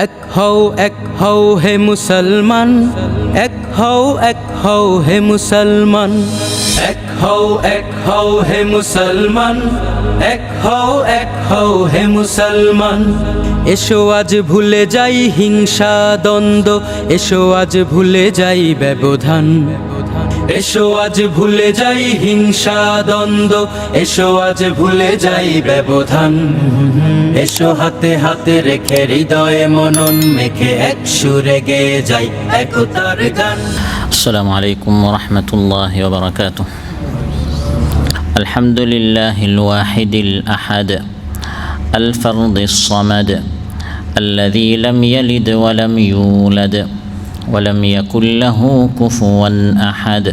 এক হও হে মুসলমান, এক হও হে মুসলমান, এক হও হে মুসলমান, এক হও হে মুসলমান। এসো আজ ভুলে যাই হিংসা দ্বন্দ্ব, এসো আজ ভুলে যাই ব্যবধান, এসো আজ ভুলে যাই হিংসা দ্বন্দ্ব, এসো আজ ভুলে যাই ব্যবধান। এসো হাতে হাতে রেখে হৃদয়ে মনন মেখে এক সুরে গেয়ে যাই একতার গান। আসসালামু আলাইকুম ওয়া রাহমাতুল্লাহি ওয়া বারাকাতুহু। আলহামদুলিল্লাহিল ওয়াহিদিল আহাদ আল ফারদিস সামাদ الذي لم يلد ولم يولد ولم يكن له كفوا أحد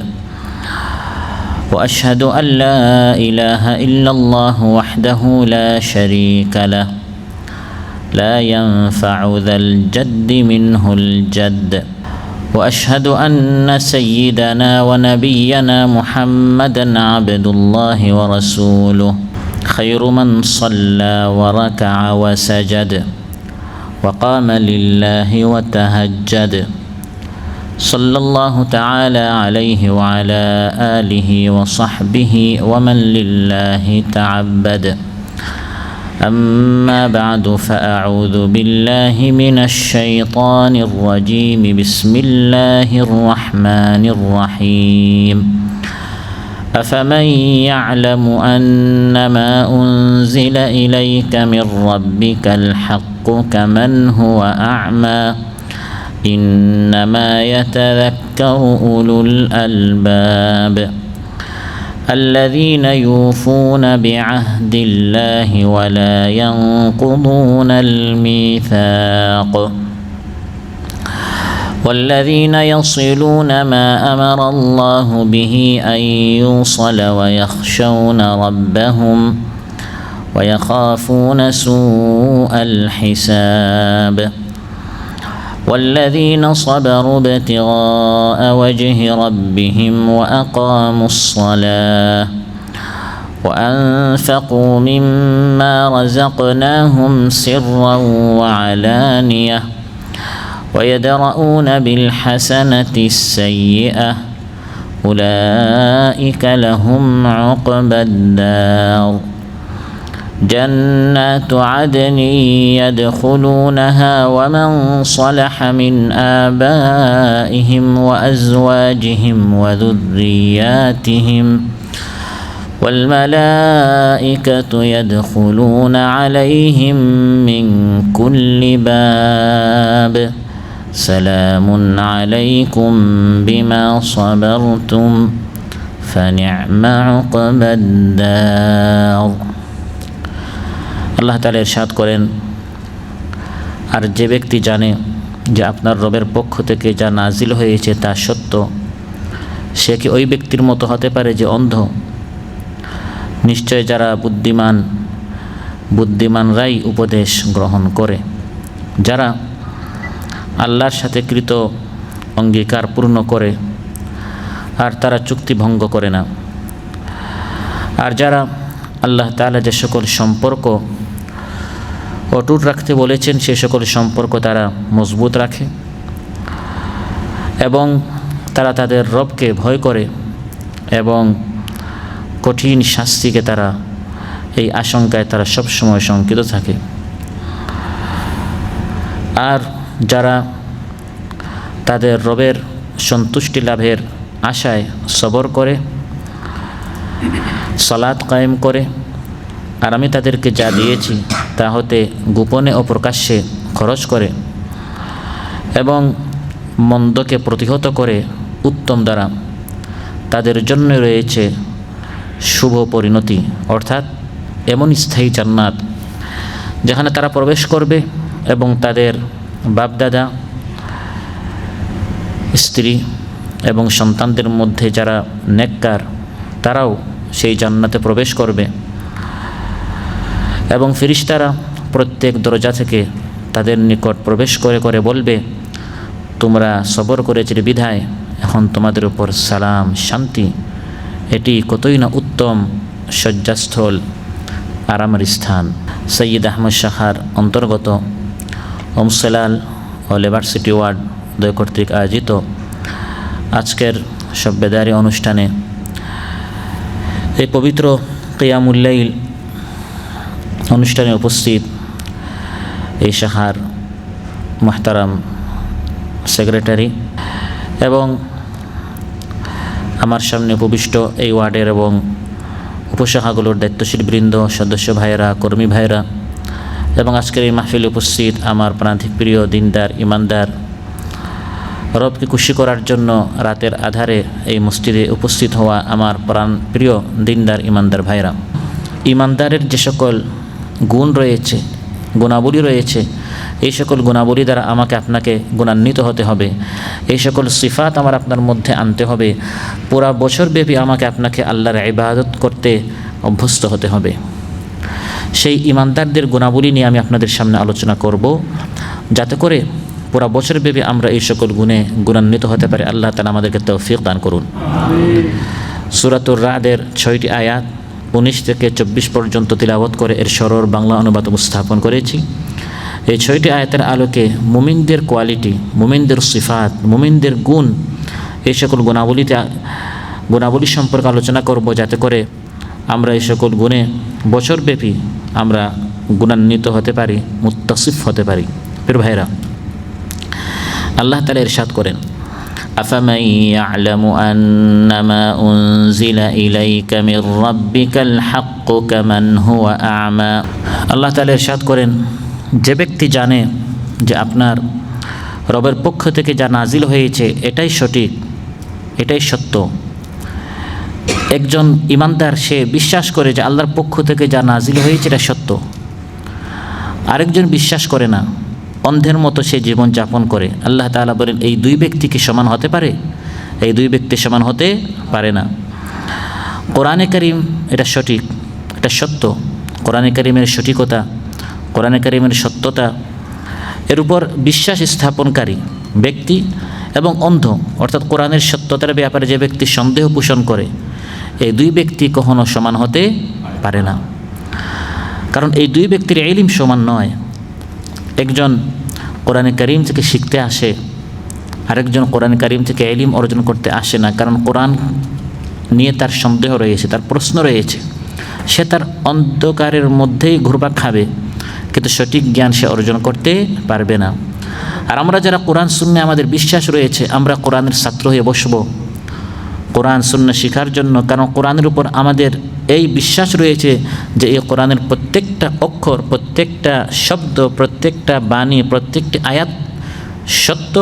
وأشهد أن لا إله إلا الله وحده لا شريك له لا ينفع ذا الجد منه الجد وأشهد أن سيدنا ونبينا محمدا عبد الله ورسوله خير من صلى وركع وسجد وقام لله وتهجد صلى الله تعالى عليه وعلى آله وصحبه ومن لله تعبد. أما بعد فأعوذ بالله من الشيطان الرجيم. بسم الله الرحمن الرحيم. أفمن يعلم أنما أنزل إليك من ربك الحق كمن هو أعمى إنما يتذكر أولو الألباب الذين يوفون بعهد الله ولا ينقضون الميثاق والذين يصلون ما أمر الله به أن يوصل ويخشون ربهم ويخافون سوء الحساب والذين صبروا ابتغاء وجه ربهم وأقاموا الصلاة وأنفقوا مما رزقناهم سرا وعلانية ويدرؤون بالحسنة السيئة أولئك لهم عقبى الدار جنات عدن يدخلونها ومن صلح من آبائهم وأزواجهم وذرياتهم والملائكة يدخلون عليهم من كل باب سلام عليكم بما صبرتم فنعم عقبى الدار. আল্লাহ তাআলা ইরশাদ করেন, আর যে ব্যক্তি জানে যে আপনার রবের পক্ষ থেকে যা নাজিল হয়েছে তা সত্য, সে কি ওই ব্যক্তির মতো হতে পারে যে অন্ধ? নিশ্চয় যারা বুদ্ধিমানরাই উপদেশ গ্রহণ করে, যারা আল্লাহর সাথে কৃত অঙ্গীকার পূর্ণ করে আর তারা চুক্তি ভঙ্গ করে না, আর যারা আল্লাহ তাআলা যে সকল সম্পর্ক অটুট রাখতে বলেছেন সে সকল সম্পর্ক তারা মজবুত রাখে এবং তারা তাদের রবকে ভয় করে এবং কঠিন শাস্তিকে তারা এই আশঙ্কায় তারা সবসময় শঙ্কিত থাকে। আর যারা তাদের রবের সন্তুষ্টি লাভের আশায় সবর করে, সালাত কায়েম করে, আর আমি তাদেরকে যা দিয়েছি তা হতে গোপনে ও প্রকাশ্যে খরচ করে এবং মন্দকে প্রতিহত করে উত্তম দ্বারা, তাদের জন্য রয়েছে শুভ পরিণতি, অর্থাৎ এমন স্থায়ী জান্নাত যেখানে তারা প্রবেশ করবে এবং তাদের বাপদাদা, স্ত্রী এবং সন্তানদের মধ্যে যারা নেককার তারাও সেই জান্নাতে প্রবেশ করবে এবং ফেরেশতারা প্রত্যেক দরজা থেকে তাদের নিকট প্রবেশ করে করে বলবে, তোমরা সবর করেছিলে বিধায় এখন তোমাদের উপর সালাম শান্তি। এটি কতই না উত্তম শয্যাস্থল, আরামের স্থান। সৈয়দ আহমদ শাখার অন্তর্গত ওমসেলাল ও লেবার সিটি ওয়ার্ড দ্বয় কর্তৃক আয়োজিত আজকের সব্বেদারি অনুষ্ঠানে এই পবিত্র কিয়ামুল লাইল অনুষ্ঠানে উপস্থিত এই শাখার মুহতারাম সেক্রেটারি এবং আমার সামনে উপবিষ্ট এই ওয়ার্ডের এবং উপশাখাগুলোর দায়িত্বশীল বৃন্দ, সদস্য ভাইয়েরা, কর্মী ভাইয়েরা এবং আজকের এই মাহফিলে উপস্থিত আমার প্রান্তিক প্রিয় দিনদার ইমানদার, রবকে খুশি করার জন্য রাতের আধারে এই মসজিদে উপস্থিত হওয়া আমার প্রাণ প্রিয় দিনদার ইমানদার ভাইরা, ইমানদারের যে সকল গুণ রয়েছে, গুণাবলী রয়েছে, এই সকল গুণাবলী দ্বারা আমাকে আপনাকে গুণান্বিত হতে হবে। এই সকল সিফাত আমার আপনার মধ্যে আনতে হবে। পুরা বছরব্যাপী আমাকে আপনাকে আল্লাহর ইবাদত করতে অভ্যস্ত হতে হবে। সেই ইমানদারদের গুণাবলী নিয়ে আমি আপনাদের সামনে আলোচনা করব, যাতে করে পুরা বছরব্যাপী আমরা এই সকল গুণে গুণান্বিত হতে পারি। আল্লাহ তাআলা আমাদেরকে তৌফিক দান করুন। সূরাতুর রাদের 6টি আয়াত 19 থেকে 24 পর্যন্ত তিলাওয়াত করে এর সরল বাংলা অনুবাদ উপস্থাপন করেছি। এই 6টি আয়াতের আলোকে মুমিনদের কোয়ালিটি, মুমিনদের সিফাত, মুমিনদের গুণ, এই সকল গুণাবলী সম্পর্কে আলোচনা করব, যাতে করে আমরা এই সকল গুণে বছরব্যাপী আমরা গুণান্বিত হতে পারি, মুত্তাসিফ হতে পারি। প্রিয় ভাইরা, আল্লাহ তাআলা ইরশাদ করেন, আফামান ইয়া'লামু আন্নামা উনজিলা ইলাইকা মির রাব্বিকাল হাক্কু কামান হুয়া আ'মা। আল্লাহ তাআলা ইরশাদ করেন, যে ব্যক্তি জানে যে আপনার রবের পক্ষ থেকে যা নাজিল হয়েছে এটাই সঠিক, এটাই সত্য। একজন ইমানদার সে বিশ্বাস করে যে আল্লাহর পক্ষ থেকে যা নাজিল হয়েছে এটা সত্য। আরেকজন বিশ্বাস করে না, অন্ধের মতো সে জীবন যাপন করে। আল্লাহ তাআলা বলেন, এই দুই ব্যক্তি কি সমান হতে পারে? এই দুই ব্যক্তি সমান হতে পারে না। কোরআনে কারীম এটা সঠিক, এটা সত্য। কোরআনে কারীমের সঠিকতা, কোরআনে কারীমের সত্যতা, এর উপর বিশ্বাস স্থাপনকারী ব্যক্তি এবং অন্ধ, অর্থাৎ কোরআনের সত্যতার ব্যাপারে যে ব্যক্তি সন্দেহ পোষণ করে, এই দুই ব্যক্তি কখনো সমান হতে পারে না। কারণ এই দুই ব্যক্তির ইলম সমান নয়। একজন কোরআনে কারীম থেকে শিখতে আসে, আরেকজন কোরআনে কারীম থেকে ইলম অর্জন করতে আসে না। কারণ কোরআন নিয়ে তার সন্দেহ রয়েছে, তার প্রশ্ন রয়েছে। সে তার অন্ধকারের মধ্যেই ঘুরপাক খাবে, কিন্তু সঠিক জ্ঞান সে অর্জন করতে পারবে না। আর আমরা যারা কোরআন সুন্নে আমাদের বিশ্বাস রয়েছে, আমরা কোরআনের ছাত্র হয়ে বসবো কোরআন সুন্নাহ শেখার জন্য। কারণ কোরআনের উপর আমাদের এই বিশ্বাস রয়েছে যে এই কোরআনের প্রত্যেকটা অক্ষর, প্রত্যেকটা শব্দ, প্রত্যেকটা বাণী, প্রত্যেকটি আয়াত সত্য।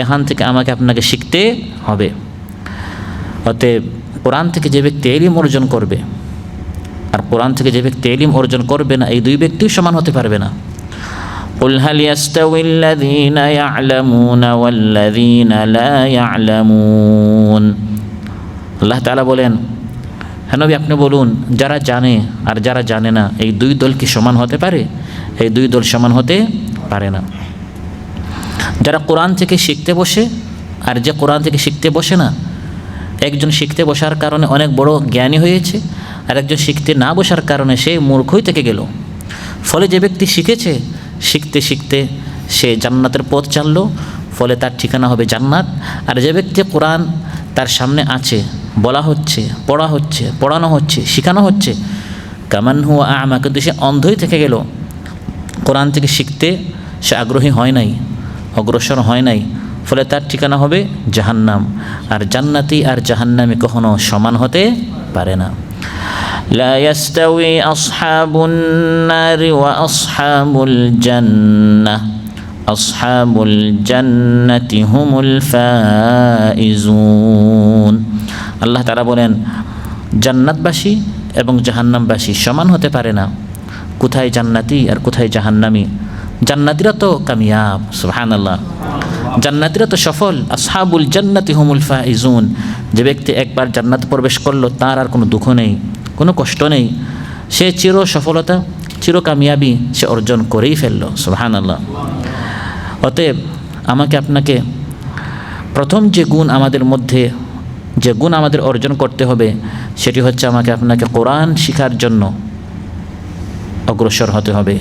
এখান থেকে আমাকে আপনাকে শিখতে হবে। অতএব কোরআন থেকে যে ব্যক্তি ইলম অর্জন করবে আর কোরআন থেকে যে ব্যক্তি ইলম অর্জন করবে না, এই দুই ব্যক্তিও সমান হতে পারবে না। قُلْ هَلْ يَسْتَوِي الَّذِينَ يَعْلَمُونَ وَالَّذِينَ لَا يَعْلَمُونَ। আল্লাহ তাআলা বলেন, হে নবী আপনি বলুন, যারা জানে আর যারা জানে না, এই দুই দল কি সমান হতে পারে? এই দুই দল সমান হতে পারে না। যারা কোরআন থেকে শিখতে বসে আর যে কোরআন থেকে শিখতে বসে না, একজন শিখতে বসার কারণে অনেক বড় জ্ঞানী হয়েছে, আর একজন শিখতে না বসার কারণে সে মূর্খই থেকে গেল। ফলে যে ব্যক্তি শিখেছে, শিখতে শিখতে সে জান্নাতের পথ চাললো, ফলে তার ঠিকানা হবে জান্নাত। আর যে ব্যক্তি কোরআন তার সামনে আছে, বলা হচ্ছে, পড়া হচ্ছে, পড়ানো হচ্ছে, শেখানো হচ্ছে, কামান হুয়া আ'মা, কিন্তু সে অন্ধই থেকে গেল। কোরআন থেকে শিখতে সে আগ্রহী হয় নাই, অগ্রসর হয় নাই, ফলে তার ঠিকানা হবে জাহান্নাম। আর জান্নাতি আর জাহান্নামী কখনো সমান হতে পারে না। لا يستوي أصحاب النار وأصحاب الجنة أصحاب الجنة هم الفائزون। আল্লাহ তাআলা বলেন, জান্নাতবাসী এবং জাহান্নামবাসী সমান হতে পারে না। কোথায় জান্নাতি আর কোথায় জাহান্নামী? জান্নাতীরা তো কামিয়াব, সুবহানাল্লাহ, জান্নাতীরা তো সফল। আসহাবুল জান্নাতি হুমুল ফাইজুন। যে ব্যক্তি একবার জান্নাত প্রবেশ করলো, তার আর কোনো দুঃখ নেই, কোনো কষ্ট নেই, সে চির সফলতা, চির কামিয়াবি সে অর্জন করেই ফেললো, সুবহানাল্লাহ। অতএব আমাকে আপনাকে প্রথম যে গুণ আমাদের মধ্যে, যে গুণ আমাদের অর্জন করতে হবে, সেটি হচ্ছে আমাকে আপনাকে কোরআন শেখার জন্য অগ্রসর হতে হবে।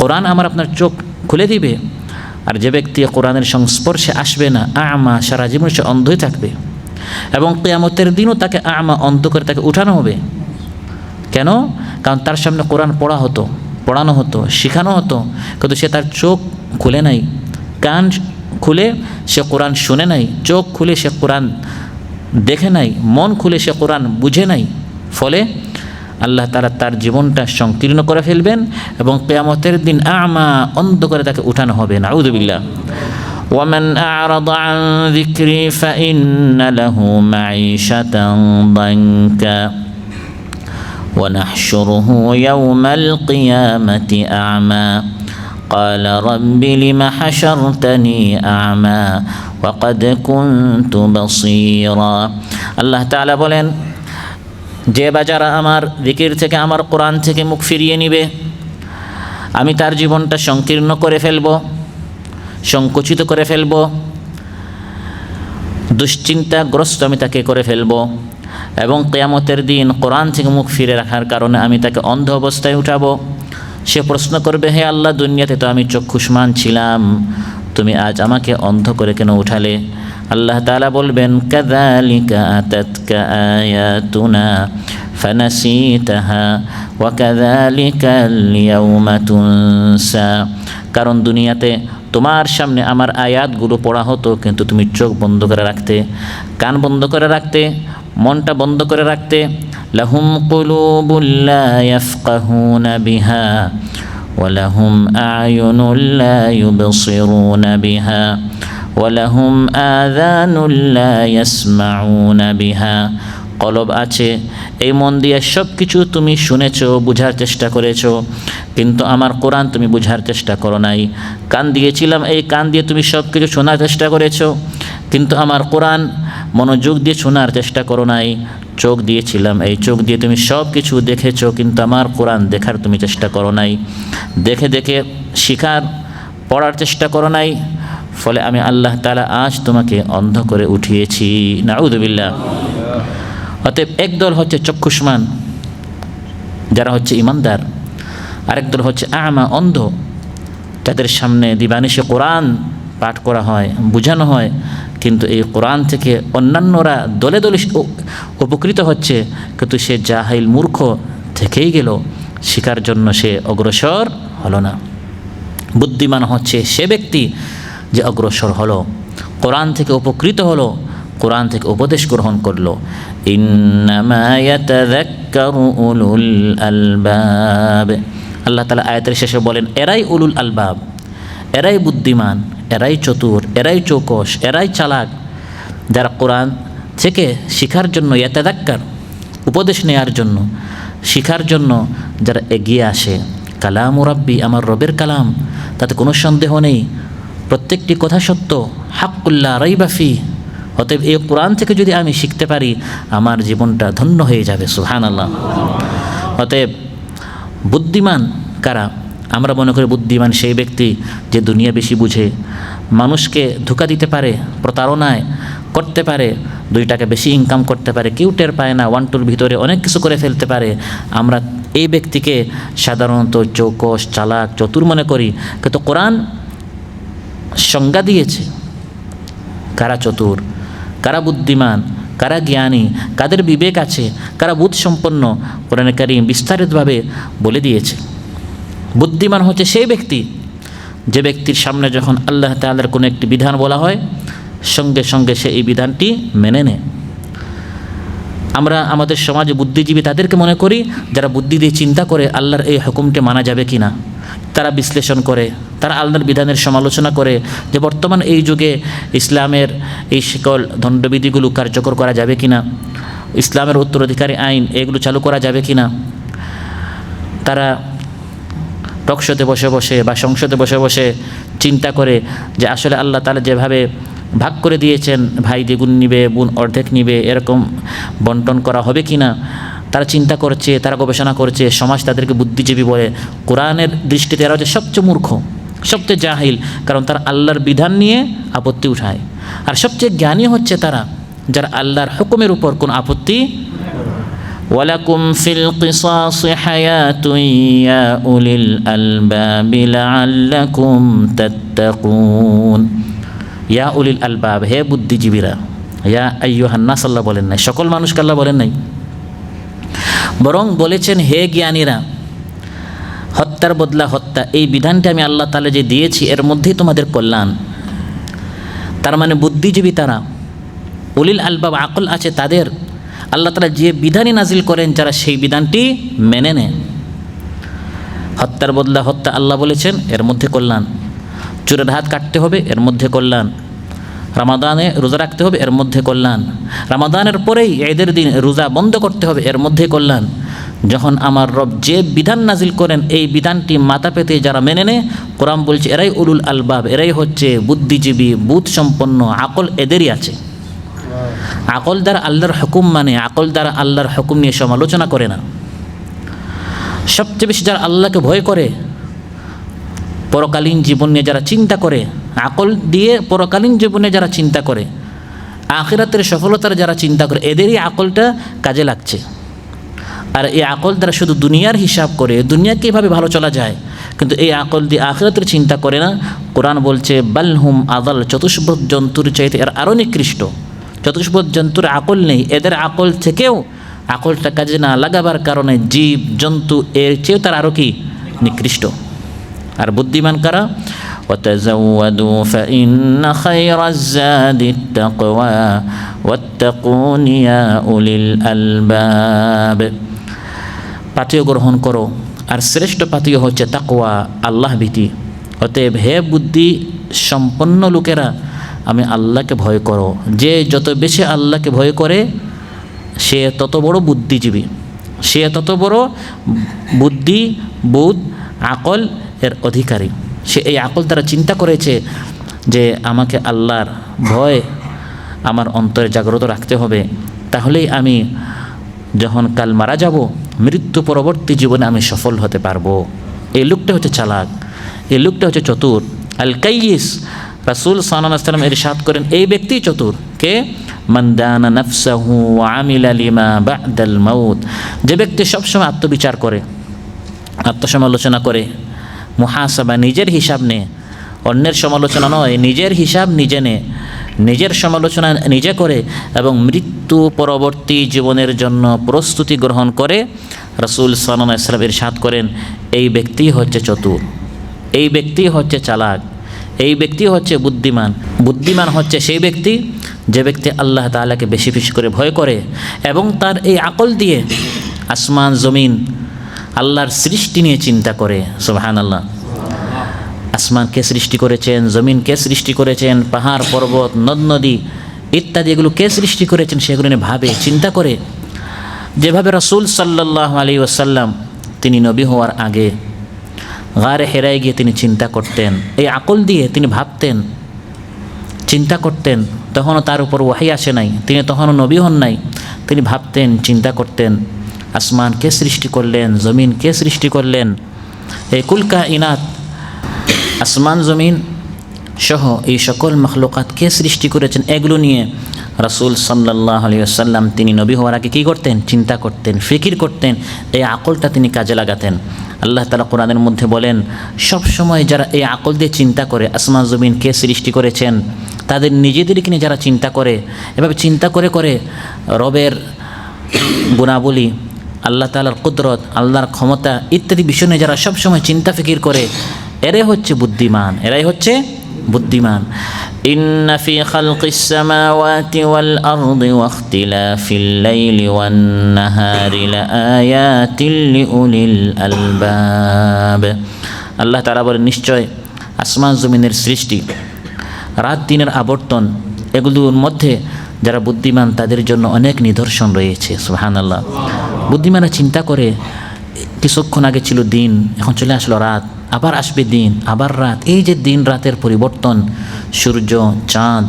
কোরআন আমার আপনার চোখ খুলে দিবে। আর যে ব্যক্তি কোরআনের সংস্পর্শে আসবে না, আমা, সারা জীবন সে অন্ধই থাকবে এবং কিয়ামতের দিনও তাকে আমা, অন্ধ করে তাকে উঠানো হবে। কেন? কারণ তার সামনে কোরআন পড়ানো হতো, শেখানো হতো, কিন্তু সে তার চোখ খুলে নাই, কান খুলে সে কোরআন শুনে নাই, চোখ খুলে সে কোরআন দেখে নাই, মন খুলে সে কোরআন বুঝে নাই। ফলে আল্লাহ তাআলা তার জীবনটা সংকীর্ণ করে ফেলবেন এবং কিয়ামতের দিন আমা, অন্ধ করে তাকে উঠানো হবে। নাউযুবিল্লাহ। ওয়ামান আ'রাদা আন যিকরি ফাইন্না লাহু মাঈশাতান দানকা ونحشره يوم القيامة أعمى قال رب لم حشرتني أعمى وقد كنت بصيرا। আল্লাহ তাআলা বলেন, যে বা যারা আমার জিকির থেকে, আমার কোরআন থেকে মুখ ফিরিয়ে নিবে, আমি তার জীবনটা সংকীর্ণ করে ফেলব, সংকুচিত করে ফেলব, দুশ্চিন্তাগ্রস্ত আমি তাকে করে ফেলব এবং কিয়ামতের দিন কোরআন থেকে মুখ ফিরে রাখার কারণে আমি তাকে অন্ধ অবস্থায় উঠাবো। সে প্রশ্ন করবে, হে আল্লাহ, দুনিয়াতে তো আমি চক্ষুষ্মান ছিলাম, তুমি আজ আমাকে অন্ধ করে কেন উঠালে? আল্লাহ তাআলা বলবেন, কাযালিকা আতাতকা আয়াতুনা ফানাসিতাহা ওয়া কাযালিকাল ইয়াউমা তুনসা। কারণ দুনিয়াতে তোমার সামনে আমার আয়াতগুলো পড়া হতো, কিন্তু তুমি চোখ বন্ধ করে রাখতে, কান বন্ধ করে রাখতে, মনটা বন্ধ করে রাখতে। লাহুম কুলুবুল লা ইয়াফকাহুনা বিহা ওয়া লাহুম আ'য়ুনুল লা ইউবসিরুনা বিহা ওয়া লাহুম আযানুল লা ইয়াসমাউনা বিহা। কলব আছে, এই মন দিয়ে সব কিছু তুমি শুনেছো, বুঝার চেষ্টা করেছো, কিন্তু আমার কোরআন তুমি বুঝার চেষ্টা করো নাই। কান দিয়েছিলাম, এই কান দিয়ে তুমি সব কিছু শোনার চেষ্টা করেছো, কিন্তু আমার কোরআন মনোযোগ দিয়ে শোনার চেষ্টা করো নাই। চোখ দিয়েছিলাম, এই চোখ দিয়ে তুমি সব কিছু দেখেছো, কিন্তু আমার কোরআন দেখার তুমি চেষ্টা করো নাই। দেখে দেখে শিখার, পড়ার চেষ্টা করো নাই। ফলে আমি আল্লাহ তাআলা আজ তোমাকে অন্ধ করে উঠিয়েছি। নাউযুবিল্লাহ। অতএব একদল হচ্ছে চক্ষুষ্মান, যারা হচ্ছে ইমানদার, আরেক দল হচ্ছে আমা, অন্ধ, যাদের সামনে দিবানিশি কোরআন পাঠ করা হয়, বোঝানো হয়, কিন্তু এই কোরআন থেকে অন্যান্যরা দলে দলে উপকৃত হচ্ছে, কিন্তু সে জাহিল, মূর্খ থেকেই গেল, শিকার জন্য সে অগ্রসর হলো না। বুদ্ধিমান হচ্ছে সে ব্যক্তি যে অগ্রসর হলো, কোরআন থেকে উপকৃত হলো, কোরআন থেকে উপদেশ গ্রহণ করলো। ইন্নামা ইয়াতাযাক্কারু উলুল আলবাব। আল্লাহ তাআলা আয়াতের শেষে বলেন, এরাই উলুল আলবাব, এরাই বুদ্ধিমান, এরাই চতুর, এরাই চৌকস, এরাই চালাক, যারা কোরআন থেকে শিখার জন্য, ইয়াতাযাক্কার, উপদেশ নেয়ার জন্য, শিখার জন্য যারা এগিয়ে আসে। কালামু রাব্বি, আমার রবের কালাম, তাতে কোনো সন্দেহ নেই, প্রত্যেকটি কথা সত্য, হাক্কুল লা রাইবা ফি। অতএব এই কোরআন থেকে যদি আমি শিখতে পারি, আমার জীবনটা ধন্য হয়ে যাবে। সুবহানাল্লাহ। অতএব বুদ্ধিমান কারা? আমরা মনে করি বুদ্ধিমান সেই ব্যক্তি যে দুনিয়া বেশি বুঝে, মানুষকে ধোঁকা দিতে পারে, প্রতারণায় করতে পারে, 2 টাকা বেশি ইনকাম করতে পারে, কেউ টের পায় না, 1-2-র ভিতরে অনেক কিছু করে ফেলতে পারে। আমরা এই ব্যক্তিকে সাধারণত চৌকস, চালাক, চতুর মনে করি, কিন্তু কোরআন সংজ্ঞা দিয়েছে কারা চতুর, কারা বুদ্ধিমান, কারা জ্ঞানী, কাদের বিবেক আছে, কারা বুদ্ধ সম্পন্ন, কোরআনে কারীম বিস্তারিতভাবে বলে দিয়েছে। বুদ্ধিমান হচ্ছে সেই ব্যক্তি যে ব্যক্তির সামনে যখন আল্লাহ তাআলার কোনো একটি বিধান বলা হয়, সঙ্গে সঙ্গে সে এই বিধানটি মেনে নেয়। আমরা আমাদের সমাজে বুদ্ধিজীবী তাদেরকে মনে করি যারা বুদ্ধি দিয়ে চিন্তা করে আল্লাহর এই হুকুমটি মানা যাবে কি না। তারা বিশ্লেষণ করে, তারা আল্লাহর বিধানের সমালোচনা করে যে বর্তমান এই যুগে ইসলামের এই সকল দণ্ডবিধিগুলো কার্যকর করা যাবে কি না, ইসলামের উত্তরাধিকারী আইন এগুলো চালু করা যাবে কি না। তারা টকশোতে বসে বসে বা সংসদে বসে বসে চিন্তা করে যে আসলে আল্লাহ তাআলা যেভাবে ভাগ করে দিয়েছেন, ভাই দ্বিগুণ নিবে, বোন অর্ধেক নিবে, এরকম বন্টন করা হবে কি না। তারা চিন্তা করছে, তারা গবেষণা করছে, সমাজ তাদেরকে বুদ্ধিজীবী বলে। কোরআনের দৃষ্টিতে এরা হচ্ছে সবচেয়ে মূর্খ, সবচেয়ে জাহিল, কারণ তারা আল্লাহর বিধান নিয়ে আপত্তি উঠায়। আর সবচেয়ে জ্ঞানী হচ্ছে তারা যারা আল্লাহর হুকুমের উপর কোনো আপত্তি ওয়ালাকুম ফিল কিসাসি হায়াতুন ইয়া উলিল আলবাবি লাআল্লাকুম তাত্তাকুন। ইয়া উলিল আলবাব, হে বুদ্ধিজীবীরা। ইয়া আইয়ুহান নাস আল্লাহ বলেন নাই, সকল মানুষকে আল্লাহ বলেন নাই, বরং বলেছেন হে জ্ঞানীরা। হত্যার বদলা হত্যা, এই বিধানটি আমি আল্লাহ তাআলা যে দিয়েছি এর মধ্যেই তোমাদের কল্যাণ। তার মানে বুদ্ধিজীবী তারা, উলিল আলবাব আকল আছে তাদের, আল্লাহ তাআলা যে বিধানই নাজিল করেন যারা সেই বিধানটি মেনে নেয়। হত্যার বদলা হত্যা আল্লাহ বলেছেন, এর মধ্যে কল্যাণ। চোরের হাত কাটতে হবে, এর মধ্যে কল্যাণ। রমাদানে রোজা রাখতে হবে, এর মধ্যে কল্যাণ। রমাদানের পরেই ঈদের দিন রোজা বন্ধ করতে হবে, এর মধ্যে কল্যাণ। যখন আমার রব যে বিধান নাজিল করেন এই বিধানটি মাথা পেতে যারা মেনে নেয়, কোরআন বলছে এরাই উলুল আলবাব, এরাই হচ্ছে বুদ্ধিজীবী, বুধ সম্পন্ন, আকল এদেরই আছে। আকল দ্বারা আল্লাহর হুকুম মানে, আকল দ্বারা আল্লাহর হুকুম নিয়ে সমালোচনা করে না। সবচেয়ে বেশি যারা আল্লাহকে ভয় করে, পরকালীন জীবন নিয়ে যারা চিন্তা করে, আকল দিয়ে পরকালীন জীবনে যারা চিন্তা করে, আখিরাতের সফলতার যারা চিন্তা করে, এদেরই আকলটা কাজে লাগছে। আর এই আকল দ্বারা শুধু দুনিয়ার হিসাব করে, দুনিয়া কীভাবে ভালো চলা যায়, কিন্তু এই আকল দিয়ে আখিরাতের চিন্তা করে না। কোরআন বলছে বালহুম আদাল, চতুষ্পদ জন্তুর চাইতে এর আরও নিকৃষ্ট। চতুষ্পদ জন্তুর আকল নেই, এদের আকল থেকেও আকলটা কাজে না লাগাবার কারণে জীব জন্তু এর চেয়েও তার আরও কি নিকৃষ্ট। আর বুদ্ধিমান কারা? وتزودوا فإن خير الزاد التقوى واتقون يا أولي الألباب। পাথেয় গ্রহণ করো, আর শ্রেষ্ঠ পাথেয় হচ্ছে তাকওয়া, আল্লাহ ভীতি। অতএব হে বুদ্ধি সম্পন্ন লোকেরা, আমি আল্লাহকে ভয় করো। যে যত বেশি আল্লাহকে ভয় করে সে তত বড় বুদ্ধিজীবী, সে তত বড় বুদ্ধি, বোধ, আকল এর অধিকারী। সে এই আকল দ্বারা চিন্তা করেছে যে আমাকে আল্লাহর ভয় আমার অন্তরে জাগ্রত রাখতে হবে, তাহলেই আমি যখন কাল মারা যাব, মৃত্যু পরবর্তী জীবনে আমি সফল হতে পারবো। এই লোকটা হচ্ছে চালাক, এই লোকটা হচ্ছে চতুর। আল কাইয়িস, রাসূল সাল্লাল্লাহু আলাইহি ওয়াসাল্লাম ইরশাদ করেন এই ব্যক্তি চতুর। কে? মান দানা নাফসাহু ওয়া আমিলা লিমা বা'দাল মাউত, যে ব্যক্তি সবসময় আত্মবিচার করে, আত্মসমালোচনা করে, মুহাসাবা, নিজের হিসাব নেয়, অন্যের সমালোচনা নয়, নিজের হিসাব নিজে নেয়, নিজের সমালোচনা নিজে করে এবং মৃত্যু পরবর্তী জীবনের জন্য প্রস্তুতি গ্রহণ করে। রাসূল সাল্লাল্লাহু আলাইহি ওয়াসাল্লাম ইরশাদ করেন এই ব্যক্তি হচ্ছে চতুর, এই ব্যক্তি হচ্ছে চালাক, এই ব্যক্তি হচ্ছে বুদ্ধিমান। বুদ্ধিমান হচ্ছে সেই ব্যক্তি যে ব্যক্তি আল্লাহ তাআলাকে বেশি বেশি করে ভয় করে এবং তার এই আকল দিয়ে আসমান জমিন আল্লাহর সৃষ্টি নিয়ে চিন্তা করে। সুবহানাল্লাহ। আসমান কে সৃষ্টি করেছেন, জমিন কে সৃষ্টি করেছেন, পাহাড় পর্বত নদ নদী ইত্যাদি এগুলো কে সৃষ্টি করেছেন সেগুলো নিয়ে ভাবে, চিন্তা করে। যেভাবে রাসূল সাল্লাল্লাহু আলাইহি ওয়াসাল্লাম তিনি নবী হওয়ার আগে গারে হেরায় গিয়ে তিনি চিন্তা করতেন, এই আকল দিয়ে তিনি ভাবতেন, চিন্তা করতেন। তখনও তার উপর ওয়াহি আসে নাই, তিনি তখনও নবী হন নাই। তিনি ভাবতেন, চিন্তা করতেন আসমান কে সৃষ্টি করলেন, জমিন কে সৃষ্টি করলেন, এই কুল কায়নাত আসমান জমিন সহ এই সকল মখলুকাত কে সৃষ্টি করেছেন, এগুলো নিয়ে রাসূল সাল্লাল্লাহু আলাইহি ওয়াসাল্লাম তিনি নবী হওয়ার আগে কী করতেন? চিন্তা করতেন, ফিকির করতেন, এই আকলটা তিনি কাজে লাগাতেন। আল্লাহ তাআলা কোরআনের মধ্যে বলেন সব সময় যারা এই আকল দিয়ে চিন্তা করে আসমান জমিন কে সৃষ্টি করেছেন, তাদের নিজেদেরকে নিয়ে যারা চিন্তা করে, এভাবে চিন্তা করে করে রবের গুণাবলী, আল্লাহ তাআলার কুদরত, আল্লাহর ক্ষমতা ইত্যাদি বিষয় নিয়ে যারা সবসময় চিন্তা ফিকির করে, এরাই হচ্ছে বুদ্ধিমান, এরাই হচ্ছে বুদ্ধিমান। ইন্না ফি খালকিস সামাওয়াতি ওয়াল আরদি ওয়া ইখতিলাফিল লাইলি ওয়ান নাহারি লাআয়াতিল লিউলিল আলবাব। আল্লাহ তাআলা বলেন নিশ্চয় আসমান জমিনের সৃষ্টি, রাত দিনের আবর্তন, এগুলোর মধ্যে যারা বুদ্ধিমান তাদের জন্য অনেক নিদর্শন রয়েছে। সুবহানাল্লাহ। বুদ্ধিমানরা চিন্তা করে কিছুক্ষণ আগে ছিল দিন, এখন চলে আসলো রাত, আবার আসবে দিন, আবার রাত। এই যে দিন রাতের পরিবর্তন, সূর্য চাঁদ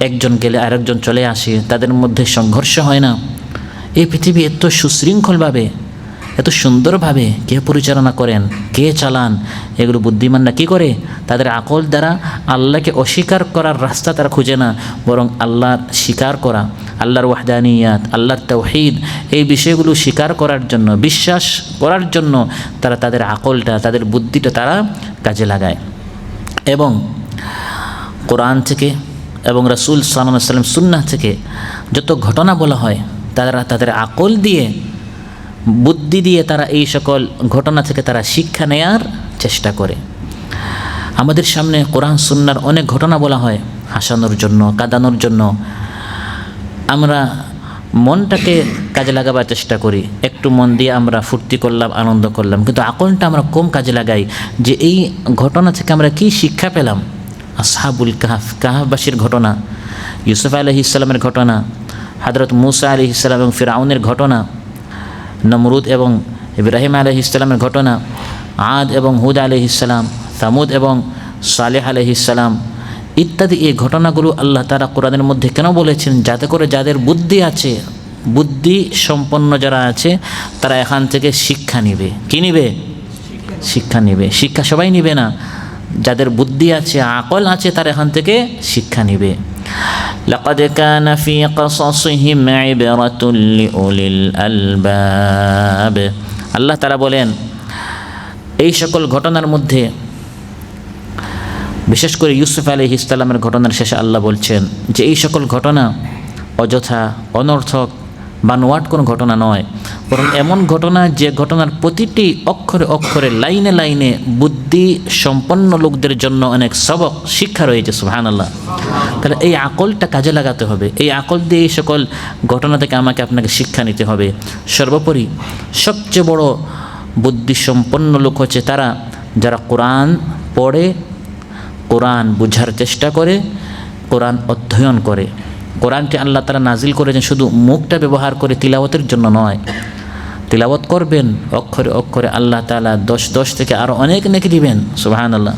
একজন গেলে আরেকজন চলে আসে, তাদের মধ্যে সংঘর্ষ হয় না। এই পৃথিবী এত সুশৃঙ্খলভাবে এত সুন্দরভাবে কে পরিচালনা করেন, কে চালান, এগুলো বুদ্ধিমানরা কী করে? তাদের আকল দ্বারা আল্লাহকে অস্বীকার করার রাস্তা তারা খুঁজে না, বরং আল্লাহর স্বীকার করা, আল্লাহর ওয়াহদানিয়াত, আল্লাহর তাওহীদ, এই বিষয়গুলো স্বীকার করার জন্য, বিশ্বাস করার জন্য তারা তাদের আকলটা, তাদের বুদ্ধিটা তারা কাজে লাগায়। এবং কোরআন থেকে এবং রাসূল সাল্লাল্লাহু আলাইহি ওয়াসাল্লাম সুন্নাহ থেকে যত ঘটনা বলা হয়, তারা তাদের আকল দিয়ে, বুদ্ধি দিয়ে তারা এই সকল ঘটনা থেকে তারা শিক্ষা নেয়ার চেষ্টা করে। আমাদের সামনে কোরআন সুন্নাহর অনেক ঘটনা বলা হয় হাসানোর জন্য, কাঁদানোর জন্য। আমরা মনটাকে কাজে লাগাবার চেষ্টা করি, একটু মন দিয়ে আমরা ফুর্তি করলাম, আনন্দ করলাম, কিন্তু আকলটা আমরা কম কাজে লাগাই যে এই ঘটনা থেকে আমরা কি শিক্ষা পেলাম। আসহাবুল কাহফ, কাহফবাসীর ঘটনা, ইউসুফ আলাইহিস সালামের ঘটনা, হযরত মূসা আলাইহিস সালাম এবং ফিরআউনের ঘটনা, নমরুদ এবং ইব্রাহিম আলাইহিস সালামের ঘটনা, আদ এবং হুদ আলাইহিস সালাম, সামুদ এবং সালেহ আলাইহিস সালাম ইত্যাদি। এই ঘটনাগুলো আল্লাহ তাআলা কোরআনের মধ্যে কেন বলেছেন? যাতে করে যাদের বুদ্ধি আছে, বুদ্ধি সম্পন্ন যারা আছে, তারা এখান থেকে শিক্ষা নিবে। কি নিবে? শিক্ষা নিবে। শিক্ষা সবাই নিবে না, যাদের বুদ্ধি আছে, আকল আছে, তারা এখান থেকে শিক্ষা নিবে। লাকাদ কানা ফি কসাসিহিম ইবরাতুল লিউলিল আলবাব। আল্লাহ তাআলা বলেন এই সকল ঘটনার মধ্যে, বিশেষ করে ইউসুফ আলাইহিস সালামের ঘটনার শেষে আল্লাহ বলছেন যে এই সকল ঘটনা অযথা, অনর্থক, বানোয়াট কোনো ঘটনা নয়, বরং এমন ঘটনা যে ঘটনার প্রতিটি অক্ষরে অক্ষরে, লাইনে লাইনে বুদ্ধি সম্পন্ন লোকদের জন্য অনেক সবক, শিক্ষা রয়েছে। সুবহানাল্লাহ। তাহলে এই আকলটা কাজে লাগাতে হবে, এই আকল দিয়ে এই সকল ঘটনা থেকে আমাকে আপনাকে শিক্ষা নিতে হবে। সর্বোপরি সবচেয়ে বড় বুদ্ধি সম্পন্ন লোক হচ্ছে তারা যারা কোরআন পড়ে, কোরআন বুঝার চেষ্টা করে, কোরআন অধ্যয়ন করে। কোরআনটি আল্লাহ তাআলা নাজিল করেছেন শুধু মুখটা ব্যবহার করে তিলাওয়াতের জন্য নয়। তিলাওয়াত করবেন অক্ষরে অক্ষরে, আল্লাহ তাআলা 10 থেকে আরও অনেক নেকি দিবেন। সুবহানাল্লাহ।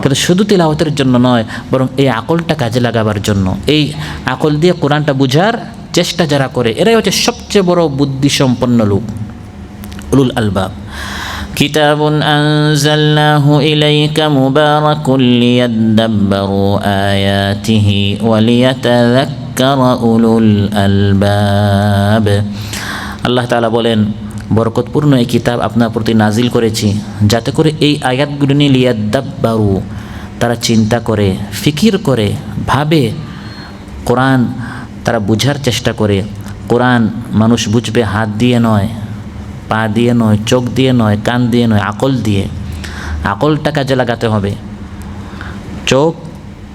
কিন্তু শুধু তিলাওয়াতের জন্য নয়, বরং এই আকলটা কাজে লাগাবার জন্য, এই আকল দিয়ে কোরআনটা বুঝার চেষ্টা যারা করে, এরাই হচ্ছে সবচেয়ে বড় বুদ্ধি সম্পন্ন লোক, উলুল আলবাব। কিতাবুন আনজালনাহু ইলাইকা মুবারাকুল লিয়াদাব্বারু আয়াতিহি ওয়া লিয়াতাযাক্কারা উলুল আলবাব। আল্লাহ তাআলা বলেন বরকতপূর্ণ এই কিতাব আপনার প্রতি নাজিল করেছি যাতে করে এই আয়াতগুলো নিয়ে লিয়াদাব্বারু, তারা চিন্তা করে, ফিকির করে, ভাবে, কোরআন তারা বুঝার চেষ্টা করে। কোরআন মানুষ বুঝবে হাত দিয়ে নয়, পা দিয়ে নয়, চোখ দিয়ে নয়, কান দিয়ে নয়, আকল দিয়ে। আকলটা কাজে লাগাতে হবে। চোখ,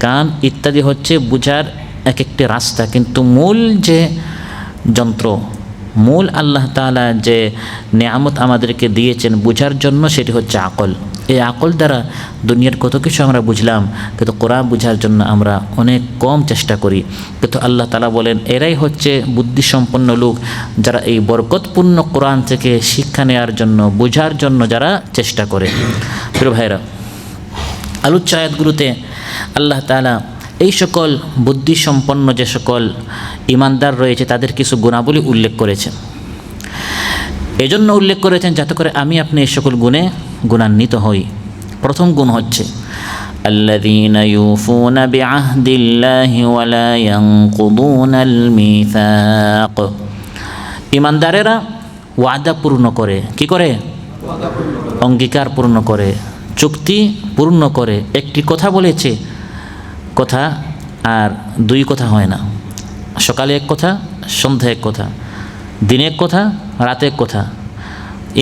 কান ইত্যাদি হচ্ছে বুঝার এক একটি রাস্তা, কিন্তু মূল যে যন্ত্র, মূল আল্লাহ তাআলা যে নেয়ামত আমাদেরকে দিয়েছেন বুঝার জন্য, সেটি হচ্ছে আকল। এই আকল দ্বারা দুনিয়ার কত কিছু আমরা বুঝলাম, কিন্তু কোরআন বুঝার জন্য আমরা অনেক কম চেষ্টা করি। কিন্তু আল্লাহ তাআলা বলেন এরাই হচ্ছে বুদ্ধিসম্পন্ন লোক যারা এই বরকতপূর্ণ কোরআন থেকে শিক্ষা নেওয়ার জন্য, বুঝার জন্য যারা চেষ্টা করে। প্রিয় ভাইরা, আলোচ্য আয়াতগুলোতে আল্লাহ তাআলা এই সকল বুদ্ধিসম্পন্ন যে সকল ইমানদার রয়েছে তাদের কিছু গুণাবলী উল্লেখ করেছেন। এজন্য উল্লেখ করেছেন যাতে করে আমি আপনি এই সকল গুণে গুণান্বিত হই। প্রথম গুণ হচ্ছে আল্লাযীনা ইউফুনা বিআহদিল্লাহি ওয়া লা ইয়ানকুদুনাল মিসাক। ইমানদারেরা ওয়াদা পূর্ণ করে। কি করে? অঙ্গীকার পূর্ণ করে, চুক্তি পূর্ণ করে। একটি কথা বলেছে, কথা আর দুই কথা হয় না। সকালে এক কথা, সন্ধ্যায় এক কথা, দিনে এক কথা, রাতে এক কথা।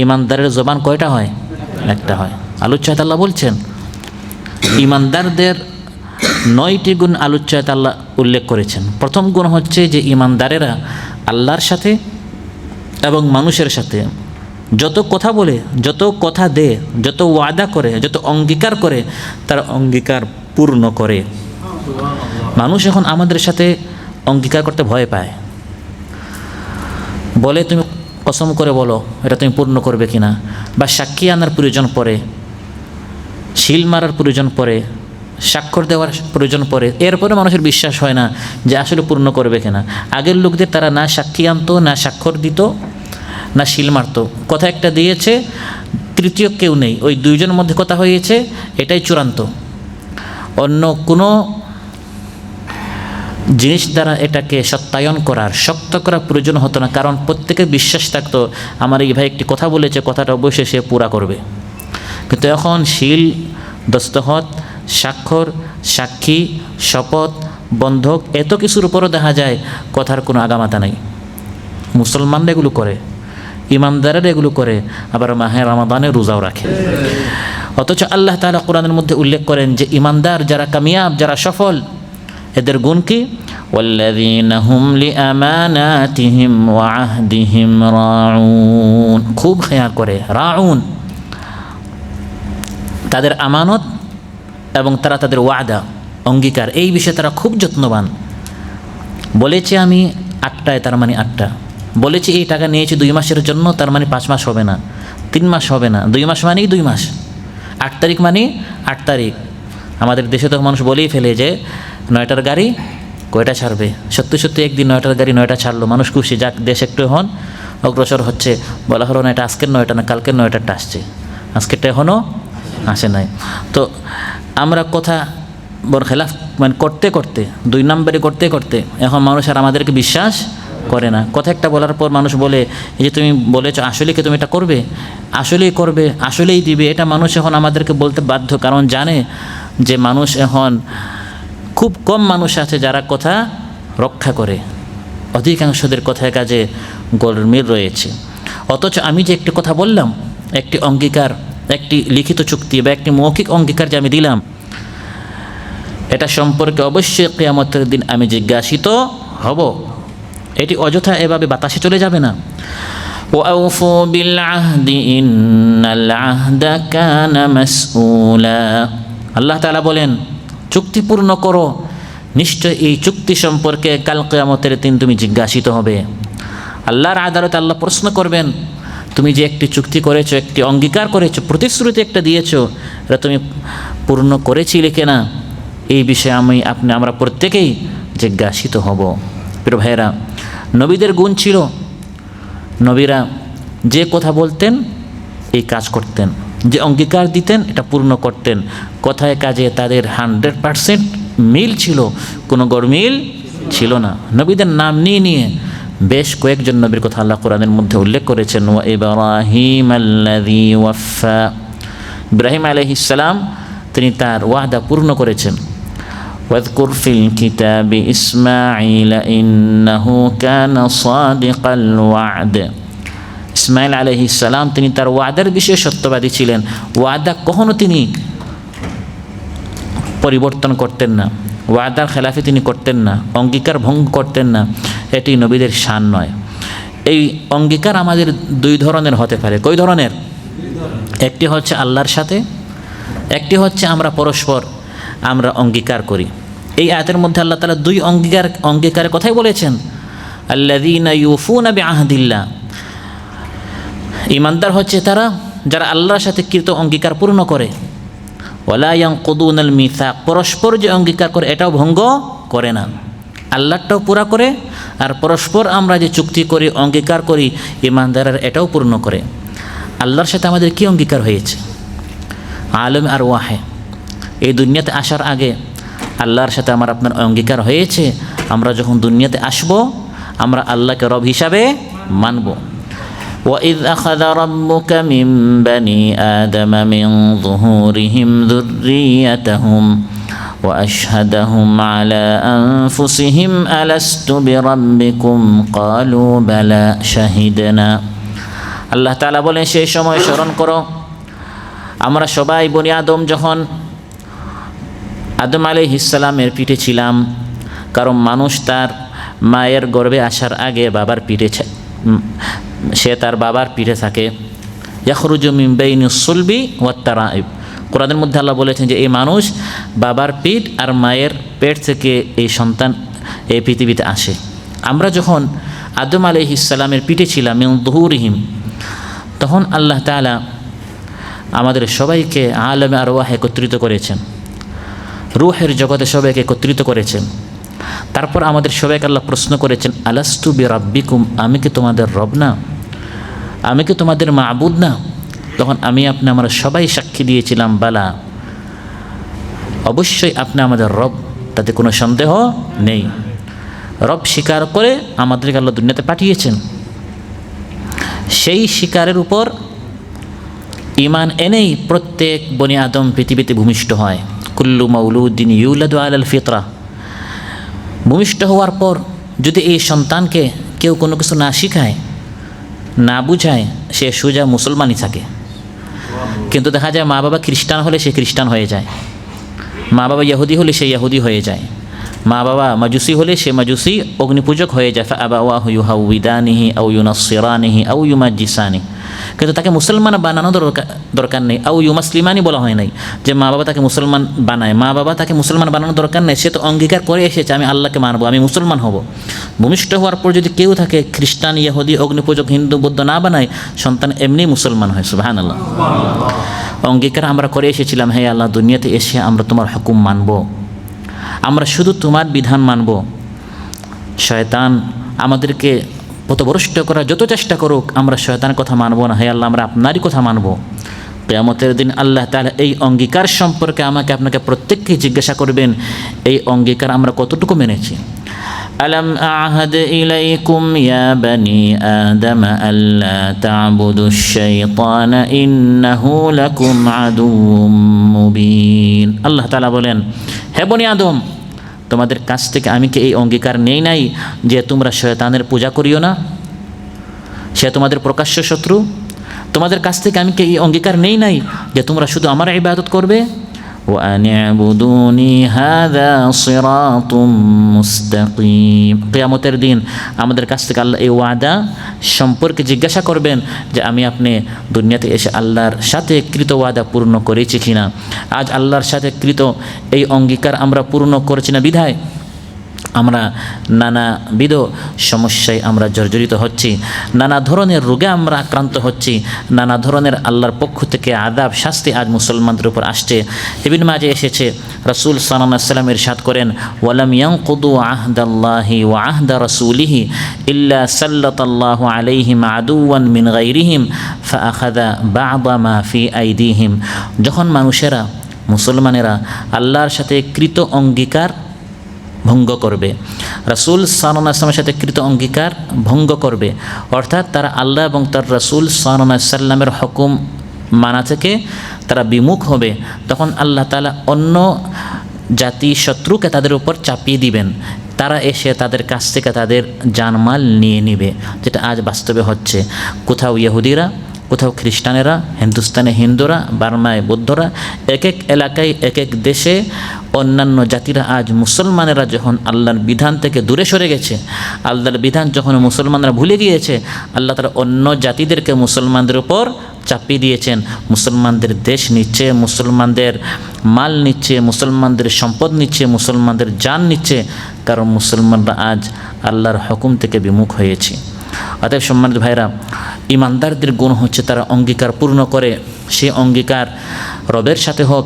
ইমানদারের জবান কয়টা হয়? একটা হয়। আলোচ্যাত আল্লাহ বলছেন ইমানদারদের 9টি গুণ আলোচ্যাত আল্লাহ উল্লেখ করেছেন। প্রথম গুণ হচ্ছে যে ইমানদারেরা আল্লাহর সাথে এবং মানুষের সাথে যত কথা বলে, যত কথা দেয়, যত ওয়াদা করে, যত অঙ্গীকার করে, তার অঙ্গীকার পূর্ণ করে। মানুষ এখন আমাদের সাথে অঙ্গীকার করতে ভয় পায়, বলে তুমি কসম করে বলো এটা তুমি পূর্ণ করবে কিনা, বা সাক্ষী আনার প্রয়োজন পড়ে, শিল মারার প্রয়োজন পড়ে, স্বাক্ষর দেওয়ার প্রয়োজন পড়ে। এরপরে মানুষের বিশ্বাস হয় না যে আসলে পূর্ণ করবে কিনা। আগের লোকদের তারা না সাক্ষী আনতো, না স্বাক্ষর দিত, না শিল মারত, কথা একটা দিয়েছে, তৃতীয় কেউ নেই, ওই দুইজনের মধ্যে কথা হয়েছে, এটাই চূড়ান্ত। অন্য কোনো জিনিস দ্বারা এটাকে সত্যায়ন করার, শক্ত করার প্রয়োজন হতো না, কারণ প্রত্যেকের বিশ্বাস থাকতো আমার এই ভাই একটি কথা বলেছে, কথাটা অবশ্যই সে পুরা করবে। কিন্তু এখন শিল, দস্তখত, স্বাক্ষর, সাক্ষী, শপথ, বন্ধক, এত কিছুর উপরও দেখা যায় কথার কোনো আগামাতা নাই। মুসলমানরা এগুলো করে, ইমানদারেরা এগুলো করে, আবার মাহে রমাদানে রোজাও রাখে। অথচ আল্লাহ তাআলা কোরআনের মধ্যে উল্লেখ করেন যে ইমানদার যারা কামিয়াব, যারা সফল, এদের গুণ কি? ওয়াল্লাযীনা হুম লিআমানাতিহিম ওয়া আহদিহিম রাউন। খুব খেয়াল করে, রাউন, তাদের আমানত এবং তারা তাদের ওয়াদা, অঙ্গীকার, এই বিষয়ে তারা খুব যত্নবান। বলেছে আমি 8টায়, তার মানে 8টা। বলেছে এই টাকা নিয়েছি 2 মাসের জন্য, তার মানে 5 মাস হবে না, 3 মাস হবে না, 2 মাস মানেই 2 মাস, 8 তারিখ মানে 8 তারিখ। আমাদের দেশে তো মানুষ বলেই ফেলে যে 9টার গাড়ি কয়টা ছাড়বে। সত্যি সত্যি একদিন 9টার গাড়ি 9টা ছাড়লো, মানুষ খুশি, যাক দেশ একটু হন অগ্রসর হচ্ছে। বলা হলো না এটা আজকের 9টা না, কালকের 9টাটা আসছে, আজকেরটা এখনও আসে নাই। তো আমরা কথা খেলাফ মানে করতে করতে, 2 নম্বরে করতে করতে এখন মানুষ আর আমাদেরকে বিশ্বাস করে না। কথা একটা বলার পর মানুষ বলে এই যে তুমি বলেছো আসলে কি তুমি এটা করবে, আসলেই করবে, আসলেই দিবে, এটা মানুষ এখন আমাদেরকে বলতে বাধ্য, কারণ জানে যে মানুষ এখন খুব কম মানুষ আছে যারা কথা রক্ষা করে, অধিকাংশদের কথায় কাজে গোলমিল রয়েছে। অথচ আমি যে একটি কথা বললাম, একটি অঙ্গীকার, একটি লিখিত চুক্তি বা একটি মৌখিক অঙ্গীকার যে আমি দিলাম, এটা সম্পর্কে অবশ্যই কিয়ামতের দিন আমি জিজ্ঞাসিত হব। এটি অযথা এভাবে বাতাসে চলে যাবে না। ওয়াউফু বিল আহদি ইন্নাল আহদা কানা মাসউলা। আল্লাহ তাআলা বলেন চুক্তি পূর্ণ করো, নিশ্চয় এই চুক্তি সম্পর্কে কাল কিয়ামতের দিন তুমি জিজ্ঞাসিত হবে। আল্লাহর আদালতে আল্লাহ প্রশ্ন করবেন, তুমি যে একটি চুক্তি করেছো, একটি অঙ্গীকার করেছো, প্রতিশ্রুতি একটা দিয়েছো, এটা তুমি পূর্ণ করেছিলে কিনা, এই বিষয়ে আমরা প্রত্যেকেই জিজ্ঞাসিত হব। প্রিয় ভাইয়েরা, নবীদের গুণ ছিল, নবীরা যে কথা বলতেন এই কাজ করতেন, যে অঙ্গীকার দিতেন এটা পূর্ণ করতেন। কথায় কাজে তাদের 100% মিল ছিল, কোনো গরমিল ছিল না। নবীদের নাম নিয়ে নিয়ে বেশ কয়েকজন নবীর কথা আল্লাহ কোরআনের মধ্যে উল্লেখ করেছেন। ওয়া ইব্রাহিম আল্লাযী ওয়াফা, ইব্রাহিম আলাইহিস সালাম তিনি তার ওয়াদা পূর্ণ করেছেন। ওয়াযকুর ফিল কিতাবি ইসমাঈল ইন্নাহু কানা সাদিকাল ওয়া'দ। ইসমাঈল আলাইহিস সালাম তিনি তার ওয়াদার বিষয়ে সত্যবাদী ছিলেন। ওয়াদা কখনো তিনি পরিবর্তন করতেন না, ওয়াদার খেলাফি তিনি করতেন না, অঙ্গীকার ভঙ্গ করতেন না। এটি নবীদের শান নয়। এই অঙ্গীকার আমাদের 2 ধরনের হতে পারে। কই ধরনের? একটি হচ্ছে আল্লাহর সাথে, একটি হচ্ছে আমরা পরস্পর আমরা অঙ্গীকার করি। এই আয়াতের মধ্যে আল্লাহ তাআলা 2 অঙ্গীকারের কথাই বলেছেন। আল্লাযীনা ইউফুনা বিআহদিল্লাহ, ঈমানদার হচ্ছে তারা যারা আল্লাহর সাথে কৃত অঙ্গীকার পূর্ণ করে। ওয়ালা ইয়ানকুদুনাল মিসাক, পরস্পর যে অঙ্গীকার করে এটাও ভঙ্গ করে না, আল্লাহটাও পুরা করে, আর পরস্পর আমরা যে চুক্তি করি, অঙ্গীকার করি, ঈমানদারের এটাও পূর্ণ করে। আল্লাহর সাথে আমাদের কি অঙ্গীকার হয়েছে? আলম আর ওয়াহে, এই দুনিয়াতে আসার আগে আল্লাহর সাথে আমার আপনার অঙ্গীকার হয়েছে, আমরা যখন দুনিয়াতে আসব আমরা আল্লাহকে রব হিসাবে মানব। وَإِذْ أَخَذَ رَبُّكَ مِنْ بَنِي آدَمَ مِنْ ظُهُورِهِمْ ذُرِّيَّتَهُمْ وَأَشْهَدَهُمْ عَلَى أَنفُسِهِمْ أَلَسْتُ بِرَبِّكُمْ قَالُوا بَلَى شَهِدْنَا। আল্লাহ তাআলা বলেন সেই সময় স্মরণ করো, আমরা সবাই বনি আদম যখন আদম আলাইহিস সালামের পিঠে ছিলাম, কারণ মানুষ তার মায়ের গর্ভে আসার আগে বাবার পিঠে সে তার বাবার পিঠে থাকে। ইয়াখরুজু মিন বাইনিস সুলবি ওয়াত তারাইব, কোরআনের মধ্যে আল্লাহ বলেছেন যে এই মানুষ বাবার পিঠ আর মায়ের পেট থেকে এই সন্তান এই পৃথিবীতে আসে। আমরা যখন আদম আলাইহিস সালামের পিঠে ছিলাম মিন যুহুরিহিম, তখন আল্লাহ তাআলা আমাদের সবাইকে আলমে আরওয়াহ একত্রিত করেছেন, রূহের জগতে সবাইকে একত্রিত করেছেন। তারপর আমাদের সবাইকে আল্লাহ প্রশ্ন করেছেন আলাস্তু বিরাব্বিকুম, আমি কি তোমাদের রব না? আমি কি তোমাদের মাবুদ না? তখন আমরা সবাই সাক্ষী দিয়েছিলাম, বালা, অবশ্যই আপনি আমাদের রব, তাতে কোনো সন্দেহ নেই। রব স্বীকার করে আমাদেরকে আল্লাহ দুনিয়াতে পাঠিয়েছেন। সেই স্বীকারের উপর ঈমান এনেই প্রত্যেক বনি আদম পৃথিবীতে ভূমিষ্ঠ হয়। কুল্লু মাউলুদ্দিন ইউলাদু আলাল ফিতরা। ভূমিষ্ঠ হওয়ার পর যদি এই সন্তানকে কেউ কোনো কিছু না শিখায়, না বুঝায়, সে সোজা মুসলমানই থাকে। কিন্তু দেখা যায় মা বাবা খ্রিস্টান হলে সে খ্রিস্টান হয়ে যায়, মা বাবা ইহুদি হলে সে ইহুদি হয়ে যায়, মা বাবা মাজুসি হলে সে মাজুসি অগ্নিপূজক হয়ে যায়। ফাআবাওয়াহু ইউহাউইদানিহি আও ইউনাসসিরানিহি আও ইউমাজ্জিসানিহি। কিন্তু তাকে মুসলমান বানানো দরকার নেই। আও ইউমাসলিমানি বলা হয় নাই যে মা বাবা তাকে মুসলমান বানায়, মা বাবা তাকে মুসলমান বানানোর দরকার নেই। সে তো অঙ্গীকার করে এসেছে আমি আল্লাহকে মানবো, আমি মুসলমান হব। ভূমিষ্ঠ হওয়ার পর যদি কেউ থাকে খ্রিস্টান, ইহুদি, অগ্নিপূজক, হিন্দু, বৌদ্ধ না বানায়, সন্তান এমনি মুসলমান হয়। সুবহানাল্লাহ। অঙ্গীকার আমরা করে এসেছিলাম, হে আল্লাহ, দুনিয়াতে এসে আমরা তোমার হুকুম মানব, আমরা শুধু তোমার বিধান মানব। শয়তান আমাদেরকে পথভ্রষ্ট করার যত চেষ্টা করুক, আমরা শয়তানের কথা মানব না। হে আল্লাহ, আমরা আপনারই কথা মানব। কিয়ামতের দিন আল্লাহ তাআলা এই অঙ্গীকার সম্পর্কে আমাকে আপনাকে প্রত্যেককে জিজ্ঞাসা করবেন, এই অঙ্গীকার আমরা কতটুকু মেনেছি। আলাম আহাদ ইলাইকুম ইয়া বানি আদম আল্লা তা'বুদুশ শাইতানা ইন্নাহু লাকুম আদুউম মুবিন। আল্লাহ তাআলা বলেন, হে বনি আদম, তোমাদের কাছ থেকে আমি কি এই অঙ্গীকার নেই নাই যে তোমরা শয়তানের পূজা করিও না? সে তোমাদের প্রকাশ্য শত্রু। তোমাদের কাছ থেকে আমি কি এই অঙ্গীকার নেই নাই যে তোমরা শুধু আমার ইবাদত করবে? وأن اعبدوني هذا صراط مستقيم। কিয়ামতের দিন আমাদের কাছ থেকে আল্লাহ এই ওয়াদা সম্পর্কে জিজ্ঞাসা করবেন যে আমি আপনি দুনিয়াতে এসে আল্লাহর সাথে কৃত ওয়াদা পূর্ণ করেছি কিনা। আজ আল্লাহর সাথে কৃত এই অঙ্গীকার আমরা পূর্ণ করেছি না বিধায় আমরা নানাবিধ সমস্যায় আমরা জর্জরিত হচ্ছি, নানা ধরনের রোগে আমরা আক্রান্ত হচ্ছি, নানা ধরনের আল্লাহর পক্ষ থেকে আযাব শাস্তি আজ মুসলমানদের উপর আসছে। ইবনে মাজাহ এসেছে, রাসূল সাল্লাল্লাহু আলাইহি ওয়াসাল্লাম ইরশাদ করেন, ওয়ালাম ইয়ানকুদু আহদাল্লাহি ওয়া আহদা রাসূলিহি ইল্লা সাল্লাতাল্লাহু আলাইহিম আদুওয়ান মিন গায়রিহিম ফাআখাযা বা'দা মা ফি আইদিহিম। যখন মানুষেরা, মুসলমানেরা আল্লাহর সাথে কৃত অঙ্গীকার ভঙ্গ করবে, রাসূল সাল্লাল্লাহু আলাইহি ওয়াসাল্লামের সাথে কৃত অঙ্গীকার ভঙ্গ করবে, অর্থাৎ তারা আল্লাহ এবং তার রাসূল সাল্লাল্লাহু আলাইহি ওয়াসাল্লামের হুকুম মানা থেকে তারা বিমুখ হবে, তখন আল্লাহ তাআলা অন্য জাতি শত্রুকে তাদের উপর চাপিয়ে দিবেন। তারা এসে তাদের কাছ থেকে তাদের জানমাল নিয়ে নেবে, যেটা আজ বাস্তবে হচ্ছে। কোথাও ইহুদিরা, কোথাও খ্রিস্টানেরা, হিন্দুস্তানে হিন্দুরা, বার্মায় বৌদ্ধরা, এক এক এলাকায় এক এক দেশে অন্যান্য জাতিরা আজ মুসলমানেরা যখন আল্লাহর বিধান থেকে দূরে সরে গেছে, আল্লাহর বিধান যখন মুসলমানরা ভুলে গিয়েছে, আল্লাহ তারা অন্য জাতিদেরকে মুসলমানদের উপর চাপিয়ে দিয়েছেন। মুসলমানদের দেশ নিচ্ছে, মুসলমানদের মাল নিচ্ছে, মুসলমানদের সম্পদ নিচ্ছে, মুসলমানদের জান নিচ্ছে, কারণ মুসলমানরা আজ আল্লাহর হুকুম থেকে বিমুখ হয়েছে। অতএব সম্মানিত ভাইরা, ইমানদারদের গুণ হচ্ছে তারা অঙ্গীকার পূর্ণ করে। সেই অঙ্গীকার রবের সাথে হোক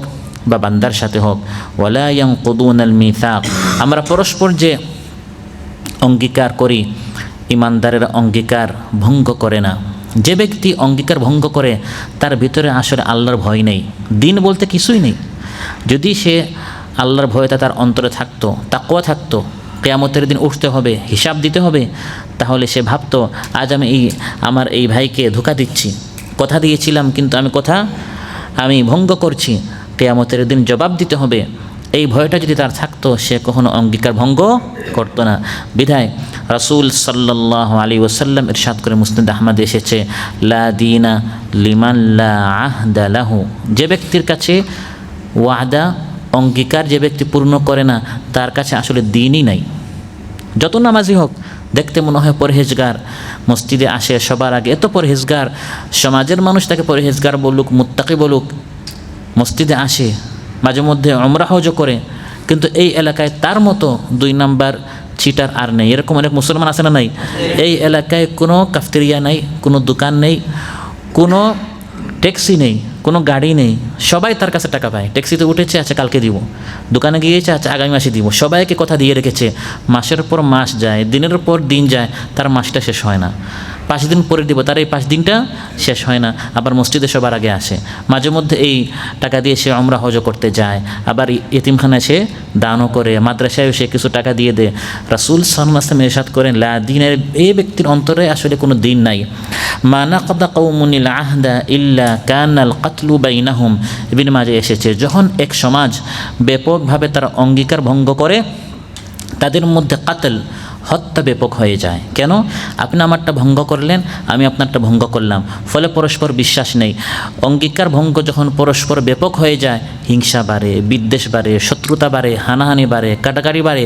বা বান্দার সাথে হোক। ওয়ালা ইয়ানকুদুনাল মিসাক। আমরা পরস্পর যে অঙ্গীকার করি, ইমানদারেরা অঙ্গীকার ভঙ্গ করে না। যে ব্যক্তি অঙ্গীকার ভঙ্গ করে তার ভিতরে আসলে আল্লাহর ভয় নেই, দিন বলতে কিছুই নেই। যদি সে আল্লাহর ভয়টা তার অন্তরে থাকতো, তাকওয়া থাকতো, কিয়ামতের দিন উঠতে হবে, হিসাব দিতে হবে, তাহলে সে ভাবতো আজ আমি আমার এই ভাইকে ধোঁকা দিচ্ছি, কথা দিয়েছিলাম কিন্তু আমি ভঙ্গ করছি, কিয়ামতের দিন জবাব দিতে হবে। এই ভয়টা যদি তার থাকতো, সে কখনো অঙ্গীকার ভঙ্গ করতো না। বিধায় রাসূল সাল্লাল্লাহু আলাইহি ওয়াসাল্লাম ইরশাদ করে, মুসনাদ আহমদ এসেছে, লা দীনা লিমান লা আহদা লাহু। যে ব্যক্তির কাছে ওয়াদা, অঙ্গীকার যে ব্যক্তি পূর্ণ করে না, তার কাছে আসলে দিনই নাই। যত নামাজি হোক, দেখতে মনে হয় পরহেজগার, মসজিদে আসে সবার আগে, এত পরহেজগার, সমাজের মানুষ তাকে পরহেজগার বলুক, মুত্তাকি বলুক, মসজিদে আসে, মাঝে মধ্যে উমরা হজও করে, কিন্তু এই এলাকায় তার মতো 2 নাম্বার চিটার আর নেই। এরকম অনেক মুসলমান আছে না নাই? এই এলাকায় কোনো কাফতেরিয়া নেই, কোনো দোকান নেই, কোনো ট্যাক্সি নেই, কোনো গাড়ি নেই, সবাই তার কাছে টাকা পায়। ট্যাক্সিতে উঠেছে, আচ্ছা কালকে দিব, দোকানে গিয়েছে, আচ্ছা আগামী মাসে দিব, সবাইকে কথা দিয়ে রেখেছে। মাসের পর মাস যায়, দিনের পর দিন যায়, তার মাসটা শেষ হয় না। 5 দিন পরে দিব, তার এই 5 দিনটা শেষ হয় না, আবার মসজিদে সবার আগে আসে। মাঝে মধ্যে এই টাকা দিয়ে সে উমরা হজ করতে যায়, আবার এতিমখানায় সে দানও করে, মাদ্রাসায় সে কিছু টাকা দিয়ে দেয়। রাসূল সাল্লাল্লাহু আলাইহি ওয়াসাল্লাম ইরশাদ করেন, লা দিনের, এই ব্যক্তির অন্তরে আসলে কোনো দিন নাই। মা নাকাদা কওমুনিল আহদা ইল্লা কানাল কাতলু বাইনাহুম, ইবনে মাজাহ এসেছে, যখন এক সমাজ ব্যাপকভাবে তারা অঙ্গীকার ভঙ্গ করে তাদের মধ্যে কাতল, হত্যা ব্যাপক হয়ে যায়। কেন? আপনি আমারটা ভঙ্গ করলেন, আমি আপনারটা ভঙ্গ করলাম, ফলে পরস্পর বিশ্বাস নেই। অঙ্গীকার ভঙ্গ যখন পরস্পর ব্যাপক হয়ে যায়, হিংসা বাড়ে, বিদ্বেষ বাড়ে, শত্রুতা বাড়ে, হানাহানি বাড়ে, কাটাকাটি বাড়ে,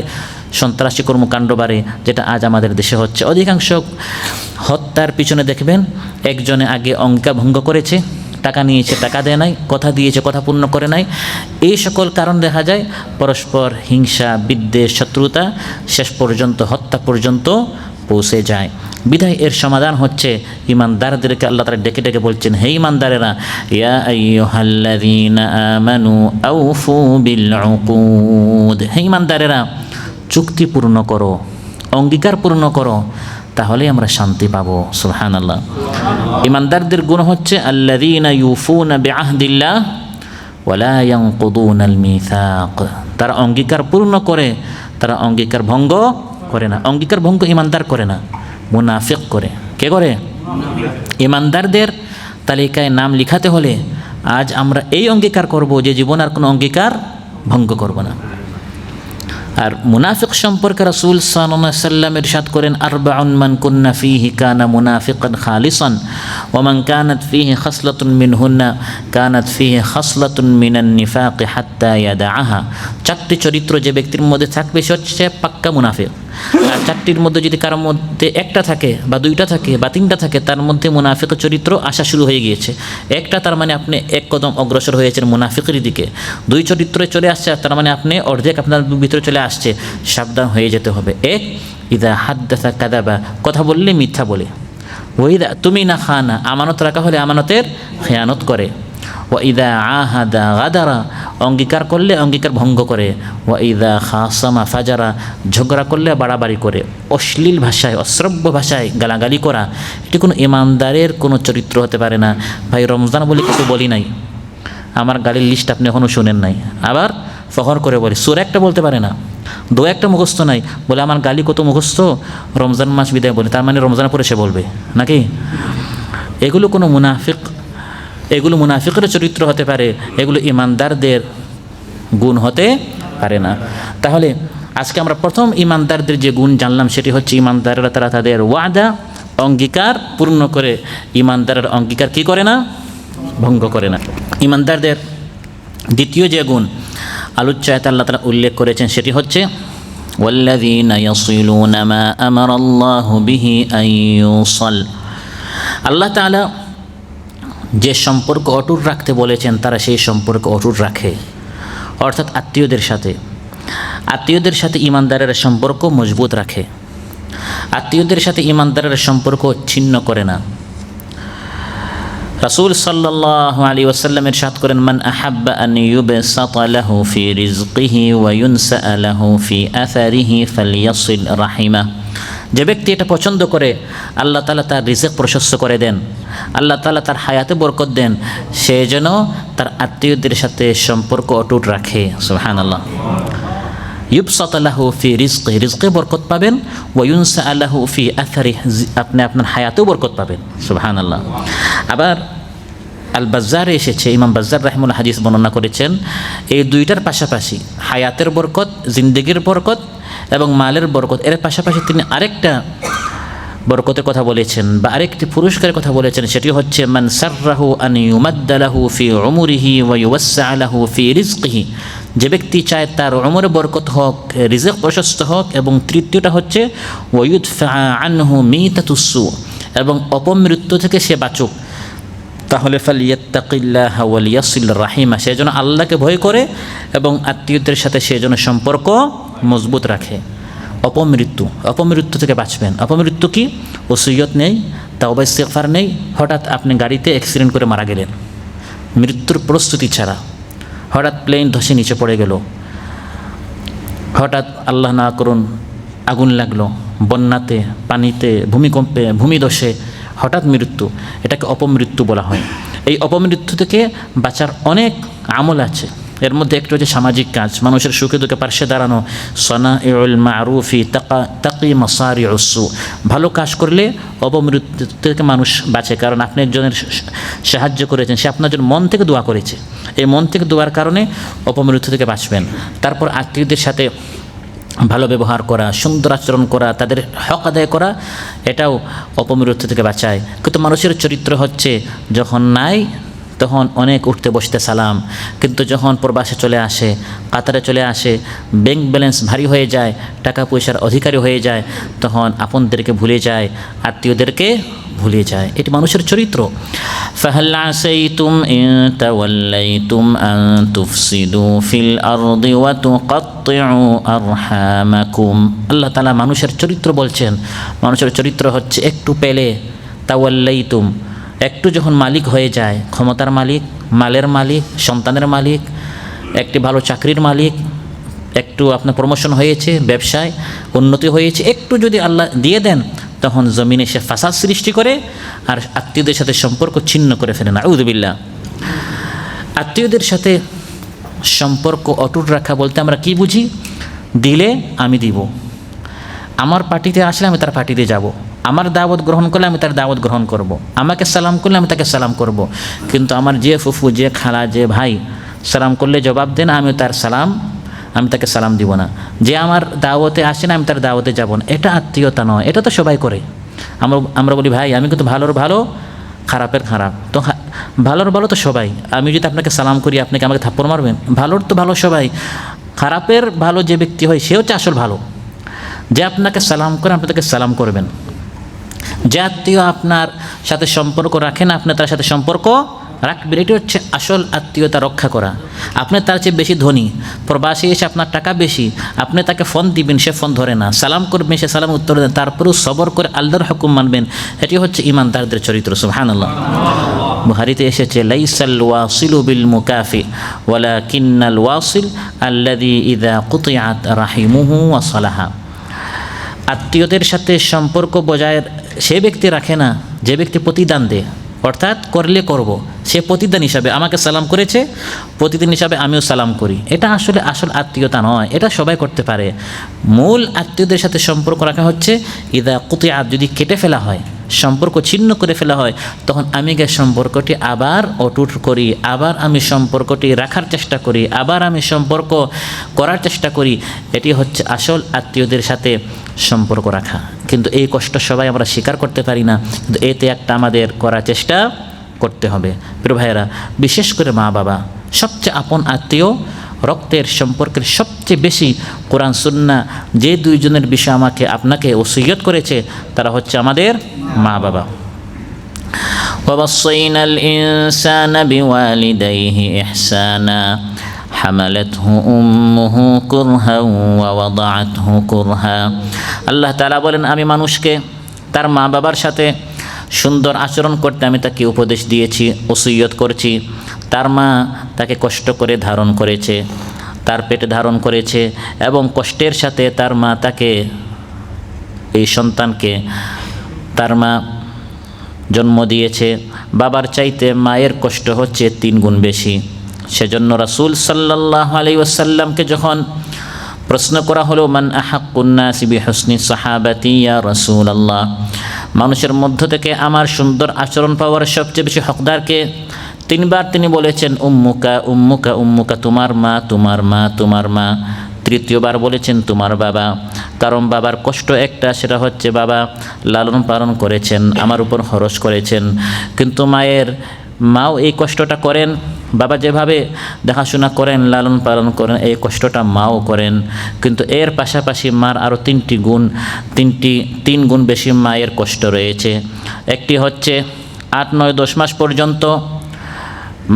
সন্ত্রাসী কর্মকাণ্ড বাড়ে, যেটা আজ আমাদের দেশে হচ্ছে। অধিকাংশ হত্যার পিছনে দেখবেন একজনে আগে অঙ্গীকার ভঙ্গ করেছে, টাকা নিয়েছে, টাকা দেয় নাই, কথা দিয়েছে, কথা পূর্ণ করে নাই। এই সকল কারণ দেখা যায় পরস্পর হিংসা, বিদ্বেষ, শত্রুতা শেষ পর্যন্ত হত্যা পর্যন্ত পৌঁছে যায়। বিধায় এর সমাধান হচ্ছে ইমানদারদেরকে আল্লাহ তাআলা ডেকে ডেকে বলছেন, হে ইমানদারেরা, ইয়া আইয়ুহাল্লাযীনা আমানু আউফু বিল উকুদ, হে ইমানদারেরা চুক্তি পূর্ণ করো, অঙ্গীকার পূর্ণ করো, তাহলে আমরা শান্তি পাবো। সুবহানাল্লাহ। ইমানদারদের গুণ হচ্ছে আল্লাযীনা ইউফুনা বিআহদিল্লাহ ওয়া লা ইয়ানকুদুনাল মিসাক, তারা অঙ্গীকার পূর্ণ করে, তারা অঙ্গীকার ভঙ্গ করে না। অঙ্গীকার ভঙ্গ ইমানদার করে না, মুনাফিক করে। কে করে? ইমানদারদের তালিকায় নাম লিখাতে হলে আজ আমরা এই অঙ্গীকার করব যে জীবন আর কোনো অঙ্গীকার ভঙ্গ করব না। আর মুনাফিক সম্পর্কে রাসূল সাল্লাল্লাহু আলাইহি ওয়াসাল্লাম ইরশাদ করেন, আরবাউন মান কুন্না ফীহি কানা মুনাফিকান খালিসান ওয়া মান কানাত ফীহি খাসলাতুন মিনহুন্না কানাত ফীহি খাসলাতুন মিনান নিফাক হাত্তা ইয়াদাআহা। 4টি চরিত্র যে ব্যক্তির মধ্যে থাকবে সে হচ্ছে পাক্কা মুনাফিক। আর 4টির মধ্যে যদি কারোর মধ্যে একটা থাকে বা 2টা থাকে বা 3টা থাকে, তার মধ্যে মুনাফিকের চরিত্র আসা শুরু হয়ে গিয়েছে। একটা, তার মানে আপনি এক কদম অগ্রসর হয়েছেন মুনাফিকের দিকে। 2 চরিত্রে চলে আসছে, তার মানে আপনি অর্ধেক আপনার ভিতরে চলে আসছে। সাবধান হয়ে যেতে হবে। এক, ইদা হাদ্দাসা কাযাবা, কথা বললে মিথ্যা বলে। ওয়াইদা তুমিনা খানা, আমানত রাখা হলে আমানতের খেয়ানত করে। ওয়াইদা আহাদা গাদারা, অঙ্গীকার করলে অঙ্গীকার ভঙ্গ করে। ওয়াইদা খাসামা ফাজারা, ঝগড়া করলে বাড়াবাড়ি করে। অশ্লীল ভাষায়, অশ্রব্য ভাষায় গালাগালি করা, এটি কোনো ইমানদারের কোনো চরিত্র হতে পারে না। ভাই, রমজান বলে কিছু বলি নাই, আমার গালির লিস্ট আপনি এখনও শুনেন নাই, আবার ফখর করে বলে। সূরা একটা বলতে পারে না, 2-1টা মুখস্থ নাই, বলে আমার গালি কত মুখস্থ, রমজান মাস বিদায় বলে, তার মানে রমজানের পরে সে বলবে নাকি? এগুলো কোনো মুনাফিক, এগুলো মুনাফিকের চরিত্র হতে পারে, এগুলো ইমানদারদের গুণ হতে পারে না। তাহলে আজকে আমরা প্রথম ইমানদারদের যে গুণ জানলাম সেটি হচ্ছে ইমানদাররা তারা তাদের ওয়াদা, অঙ্গীকার পূর্ণ করে। ইমানদারের অঙ্গীকার কি করে না? ভঙ্গ করে না। ইমানদারদের দ্বিতীয় যে গুণ আলোচ্য আয়াতে আল্লাহ তাআলা উল্লেখ করেছেন সেটি হচ্ছে ওয়াল্লাযীনা ইয়াসিলুনা মা আমারাল্লাহু বিহি আন ইউসাল। আল্লাহ তাআলা যে সম্পর্ক অটুট রাখতে বলেছেন তারা সেই সম্পর্ক অটুট রাখে, অর্থাৎ আত্মীয়দের সাথে। আত্মীয়দের সাথে ইমানদারের সম্পর্ক মজবুত রাখে, আত্মীয়দের সাথে ইমানদারের সম্পর্ক ছিন্ন করে না। রাসূল সাল্লাল্লাহু আলাইহি ওয়াসাল্লাম ইরশাদ করেন, মান আহাব্বা আন ইউবসাতা লাহু ফি রিজকিহি ওয়া ইউনসা লাহু ফি আসারিহি ফালইয়াসিল রাহিমা। যে ব্যক্তি এটা পছন্দ করে আল্লাহ তাআলা তার রিজিক প্রশস্ত করে দেন, আল্লাহ তাআলা তার হায়াতে বরকত দেন, সে যেন তার আত্মীয়দের সাথে সম্পর্ক অটুট রাখে। সুবহানাল্লাহ। ইউবসাতা লাহু ফি রিজকি, রিজকে বরকত পাবেন। ওয়া ইউনসা লাহু ফি আসারিহি, আপনি আপনার হায়াতেও বরকত পাবেন। সুবহানাল্লাহ। আবার আল বাজ্জারে এসেছে, ইমাম বাজ্জার রাহিমাহুল্লাহ হাদিস বর্ণনা করেছেন, এই দুইটার পাশাপাশি হায়াতের বরকত, জিন্দেগির বরকত এবং মালের বরকত, এর পাশাপাশি তিনি আরেকটা বরকতের কথা বলেছেন বা আরেকটি পুরস্কারের কথা বলেছেন, সেটি হচ্ছে মান সাররাহু আন ইউমাদ্দা লাহু ফি উমরিহি ওয়া ইউওয়াসসা লাহু ফি রিজকিহি। যে ব্যক্তি চায় তার উমরে বরকত হোক, রিজিক প্রশস্ত হোক, এবং তৃতীয়টা হচ্ছে ওয়া ইউদফা আনহু মিতাতুসসু, এবং অপমৃত্যু থেকে সে বাঁচুক, তাহলে ফালিয়াত্তাকিল্লাহ ওয়া লিয়াসিল রাহিমা, সে যেন আল্লাহকে ভয় করে এবং আত্মীয়দের সাথে সে যেন সম্পর্ক মজবুত রাখে। অপমৃত্যু থেকে বাঁচবেন। অপমৃত্যু কি? ওসিয়ত নেই, তাওবা ইস্তিগফার নেই, হঠাৎ আপনি গাড়িতে অ্যাক্সিডেন্ট করে মারা গেলেন মৃত্যুর প্রস্তুতি ছাড়া, হঠাৎ প্লেন ধসে নিচে পড়ে গেল, হঠাৎ আল্লাহ না করুন আগুন লাগলো, বন্যাতে, পানিতে, ভূমিকম্পে, ভূমিধসে হঠাৎ মৃত্যু, এটাকে অপমৃত্যু বলা হয়। এই অপমৃত্যু থেকে বাঁচার অনেক আমল আছে। এর মধ্যে একটু হচ্ছে সামাজিক কাজ, মানুষের সুখে দুঃখে পার্শ্বে দাঁড়ানো, সনাইউল মারুফি তাকি মাসারিউস সু। ভালো কাজ করলে অপমৃত্যু থেকে মানুষ বাঁচে, কারণ আপনি একজনের সাহায্য করেছেন, সে আপনার জন্য মন থেকে দোয়া করেছে। এই মন থেকে দোয়ার কারণে অপমৃত্যু থেকে বাঁচবেন। তারপর আত্মীয়দের সাথে ভালো ব্যবহার করা, সুন্দর আচরণ করা, তাদের হক আদায় করা, এটাও অপমৃত্যু থেকে বাঁচায়। কিন্তু মানুষের চরিত্র হচ্ছে যখন নাই তখন অনেক উঠতে বসতে সালাম, কিন্তু যখন প্রবাসে চলে আসে, কাতারে চলে আসে, ব্যাংক ব্যালেন্স ভারী হয়ে যায়, টাকা পয়সার অধিকারী হয়ে যায়, তখন আপনদেরকে ভুলে যায়, আত্মীয়দেরকে ভুলে যায়। এটি মানুষের চরিত্র। ফাহাল আসাইতুম ইন তাওয়াল্লাইতুম আন তুফসিদু ফিল আরদি ওয়া তুকাত্তিউ আরহামাকুম। আল্লাহ তাআলা মানুষের চরিত্র বলছেন। মানুষের চরিত্র হচ্ছে একটু পেলে, তাওয়াল্লাইতুম, একটু যখন মালিক হয়ে যায়, ক্ষমতার মালিক, মালের মালিক, সন্তানের মালিক, একটি ভালো চাকরির মালিক, একটু আপনার প্রমোশন হয়েছে, ব্যবসায় উন্নতি হয়েছে, একটু যদি আল্লাহ দিয়ে দেন, তখন জমিনে সে ফাসাদ সৃষ্টি করে আর আত্মীয়দের সাথে সম্পর্ক ছিন্ন করে ফেলে। নাউযু বিল্লাহ। আত্মীয়দের সাথে সম্পর্ক অটুট রাখা বলতে আমরা কি বুঝি? দিলে আমি দিব, আমার পার্টিতে আসলে আমি তার পার্টিতে যাব, আমার দাওয়াত গ্রহণ করলে আমি তার দাওয়াত গ্রহণ করব, আমাকে সালাম করলে আমি তাকে সালাম করব। কিন্তু আমার যে ফুফু, যে খালা, যে ভাই সালাম করলে জবাব দেন, আমি তার সালাম, আমি তাকে সালাম দিব না। যে আমার দাওয়াতে আসে না, আমি তার দাওয়াতে যাব না। এটা আত্মীয়তা নয়, এটা তো সবাই করে। আমরা বলি ভাই আমি কিন্তু ভালোর ভালো, খারাপের খারাপ। তো ভালোর ভালো তো সবাই। আমি যদি আপনাকে সালাম করি, আপনি কি আমাকে থাপ্পড় মারবেন? ভালোর তো ভালো সবাই, খারাপের ভালো যে ব্যক্তি হয় সে হচ্ছে আসল ভালো। যে আপনাকে সালাম করে, আপনি তাকে সালাম করবেন। যে আত্মীয় আপনার সাথে সম্পর্ক রাখেন, আপনি তার সাথে সম্পর্ক রাখবেন। এটি হচ্ছে আসল আত্মীয়তা রক্ষা করা। আপনি তার চেয়ে বেশি ধনী, প্রবাসী এসে আপনার টাকা বেশি, আপনি তাকে ফোন দিবেন, সে ফোন ধরে না, সালাম করবেন, সে সালাম উত্তর দেন, তারপরেও সবর করে আল্লাহর হুকুম মানবেন। এটি হচ্ছে ঈমানদারদের চরিত্র। সুবহানাল্লাহ। বুখারীতে এসেছে, লাইসাল ওয়াসিলু বিল মুকাফি ওয়ালাকিন্নাল ওয়াসিল আল্লাযী ইযা কুতিআত রাহিমুহু ওয়া সালাহা। আত্মীয়দের সাথে সম্পর্ক বজায় সে ব্যক্তি রাখে না যে ব্যক্তি প্রতিদান দেয়, অর্থাৎ করলে করব, সে প্রতিদান হিসাবে আমাকে সালাম করেছে, প্রতিদিন হিসাবে আমিও সালাম করি। এটা আসলে আসল আত্মীয়তা নয়, এটা সবাই করতে পারে। মূল আত্মীয়দের সাথে সম্পর্ক রাখা হচ্ছে ইদা কুতিআত, যদি কেটে ফেলা হয়, সম্পর্ক ছিন্ন করে ফেলা হয়, তখন আমি গিয়ে সম্পর্কটি আবার অটুট করি, আবার আমি সম্পর্কটি রাখার চেষ্টা করি, আবার আমি সম্পর্ক করার চেষ্টা করি। এটি হচ্ছে আসল আত্মীয়দের সাথে সম্পর্ক রাখা। কিন্তু এই কষ্ট সবাই আমরা স্বীকার করতে পারি না, কিন্তু এতে একটা আমাদের করার চেষ্টা করতে হবে। প্রিয় ভাইয়েরা, বিশেষ করে মা বাবা সবচেয়ে আপন আত্মীয়, রক্তের সম্পর্কের সবচেয়ে বেশি কোরআন সুন্নাহ যে দুইজনের বিষয় আমাকে আপনাকে ওসিয়ত করেছে, তারা হচ্ছে আমাদের মা বাবা। وَوَصَّيْنَا الْإِنسَانَ بِوَالِدَيْهِ إِحْسَانًا حَمَلَتْهُ أُمُّهُ كُرْهًا وَوَضَعَتْهُ كُرْهًا। আল্লাহ তাআলা বলেন, আমি মানুষকে তার মা বাবার সাথে সুন্দর আচরণ করতে আমি তাকে উপদেশ দিয়েছি, ওসিয়ত করছি। তার মা তাকে কষ্ট করে ধারণ করেছে, তার পেটে ধারণ করেছে, এবং কষ্টের সাথে তার মা তাকে, এই সন্তানকে তার মা জন্ম দিয়েছে। বাবার চাইতে মায়ের কষ্ট হচ্ছে 3 গুণ বেশি। সেজন্য রাসূল সাল্লাল্লাহু আলাইহি ওয়াসাল্লামকে যখন প্রশ্ন করা হলো, মান আহাক্কুন নাসি বিহুসনি সাহাবাতি ইয়া রাসূলুল্লাহ, মানুষের মধ্য থেকে আমার সুন্দর আচরণ পাওয়ার সবচেয়ে বেশি হকদারকে? 3 বার তিনি বলেছেন উম্মুকা উম্মুকা উম্মুকা, তোমার মা তোমার মা তোমার মা। 3য় বার বলেছেন তোমার বাবা। কারণ বাবার কষ্ট একটা, সেটা হচ্ছে বাবা লালন পালন করেছেন, আমার উপর খরচ করেছেন। কিন্তু মাও এই কষ্টটা করেন, বাবা যেভাবে দেখাশোনা করেন, লালন পালন করেন, এই কষ্টটা মাও করেন। কিন্তু এর পাশাপাশি মার আরও 3 গুণ বেশি মায়ের কষ্ট রয়েছে। একটি হচ্ছে 8, 9, 10 মাস পর্যন্ত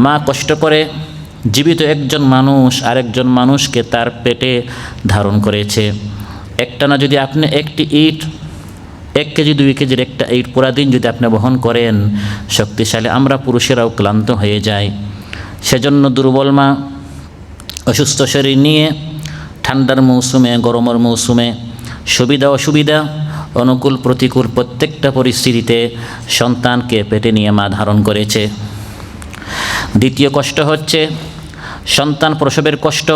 মা কষ্ট করে জীবিত একজন মানুষ আরেকজন মানুষকে তার পেটে ধারণ করেছে। একটানা যদি আপনি একটি ইট 1 কেজি 2 কেজির একটা ইট পুরা দিন যদি আপনি বহন করেন, শক্তিশালী আমরা পুরুষেরাও ক্লান্ত হয়ে যায়। সেজন্য দুর্বল মা অসুস্থ শরীর নিয়ে ঠান্ডার মৌসুমে, গরমের মৌসুমে, সুবিধা অসুবিধা, অনুকূল প্রতিকূল প্রত্যেকটা পরিস্থিতিতে সন্তানকে পেটে নিয়ে মা ধারণ করেছে। দ্বিতীয় কষ্ট হচ্ছে সন্তান প্রসবের কষ্ট।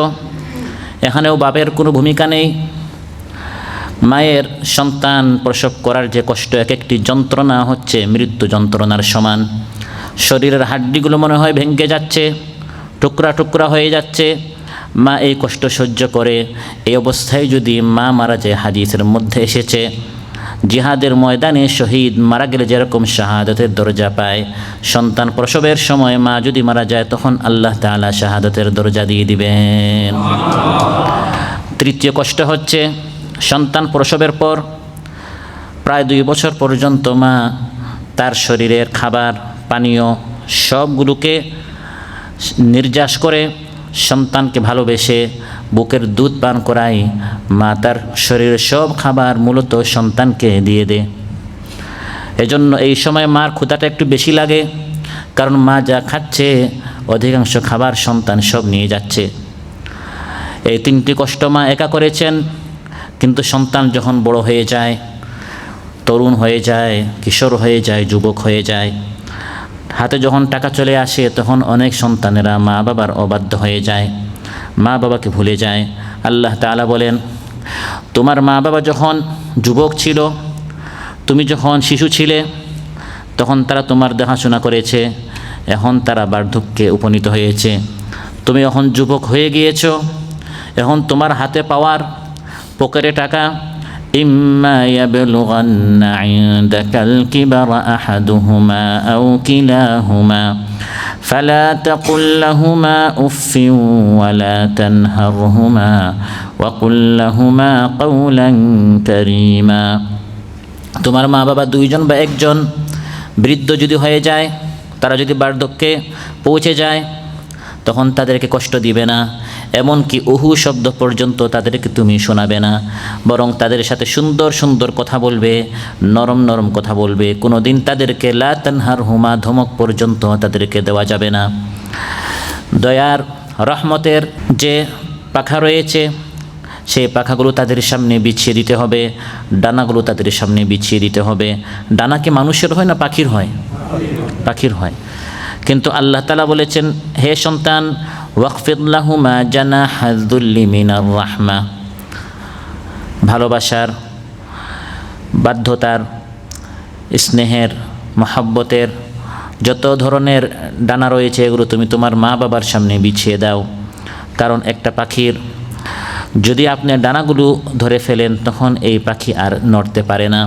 এখানেও বাপের কোনো ভূমিকা নেই। মায়ের সন্তান প্রসব করার যে কষ্ট, এক একটি যন্ত্রণা হচ্ছে মৃত্যু যন্ত্রণার সমান। শরীরের হাড্ডিগুলো মনে হয় ভেঙে যাচ্ছে, টুকরা টুকরা হয়ে যাচ্ছে। মা এই কষ্ট সহ্য করে। এই অবস্থায় যদি মা মারা যায়, হাদিসের মধ্যে এসেছে জিহাদের ময়দানে শহীদ মারা গেলে যেরকম শাহাদাতের দরজা পায়, সন্তান প্রসবের সময় মা যদি মারা যায় তখন আল্লাহ তাআলা শাহাদাতের দরজা দিয়ে দিবেন। তৃতীয় কষ্ট হচ্ছে সন্তান প্রসবের পর প্রায় 2 বছর পর্যন্ত মা তার শরীরের খাবার পানীয় সবগুলোকে নির্যাস করে সন্তানকে ভালোবেসে বুকের দুধ পান করায়। মা তার শরীরের সব খাবার মূলত সন্তানকে দিয়ে দেয়। এজন্য এই সময় মার ক্ষুধাটা একটু বেশি লাগে, কারণ মা যা খাচ্ছে অধিকাংশ খাবার সন্তান সব নিয়ে যাচ্ছে। এই 3টি কষ্ট মা একা করেছেন। কিন্তু সন্তান যখন বড় হয়ে যায়, তরুণ হয়ে যায়, কিশোর হয়ে যায়, যুবক হয়ে যায়, হাতে যখন টাকা চলে আসে, তখন অনেক সন্তানেরা মা বাবার অবাধ্য হয়ে যায়, মা বাবাকে ভুলে যায়। আল্লাহ তাআলা বলেন, তোমার মা বাবা যখন যুবক ছিল, তুমি যখন শিশু ছিলে, তখন তারা তোমার দেখাশোনা করেছে। এখন তারা বার্ধক্যে উপনীত হয়েছে, তুমি এখন যুবক হয়ে গিয়েছো। এখন তোমার হাতে পাওয়ার পকেটে টাকা। ইম্মা ইয়াবলুগান্না ইনদাকাল কিবারা আহাদুহুমা আও কিলাহুমা ফালা তাকুল লাহুমা উফফিন ওয়ালা তানহারহুমা ওয়া কুল লাহুমা কাওলান কারীমা। তোমার মা বাবা 2জন বা 1জন বৃদ্ধ যদি হয়ে যায়, তারা যদি বার্ধক্যে পৌঁছে যায়, তখন তাদেরকে কষ্ট দিবে না, এমনকি উহু শব্দ পর্যন্ত তাদেরকে তুমি শোনাবে না, বরং তাদের সাথে সুন্দর সুন্দর কথা বলবে, নরম নরম কথা বলবে। কোনো দিন তাদেরকে লা তানহারহুমা ধমক পর্যন্ত তাদেরকে দেওয়া যাবে না। দয়ার রহমতের যে পাখা রয়েছে, সেই পাখাগুলো তাদের সামনে বিছিয়ে দিতে হবে, ডানাগুলো তাদের সামনে বিছিয়ে দিতে হবে। ডানা কি মানুষের হয় না পাখির হয়? পাখির হয়। কিন্তু আল্লাহ তাআলা বলেছেন, হে সন্তান, ওয়াকফিদ লাহুমা জানাহা যুল্লি মিনার রাহমা। ভালোবাসার, বাধ্যতার, স্নেহের, মহব্বতের যত ধরনের ডানা রয়েছে, এগুলো তুমি তোমার মা বাবার সামনে বিছিয়ে দাও। কারণ একটা পাখির যদি আপনি ডানাগুলো ধরে ফেলেন, তখন এই পাখি আর নড়তে পারে না।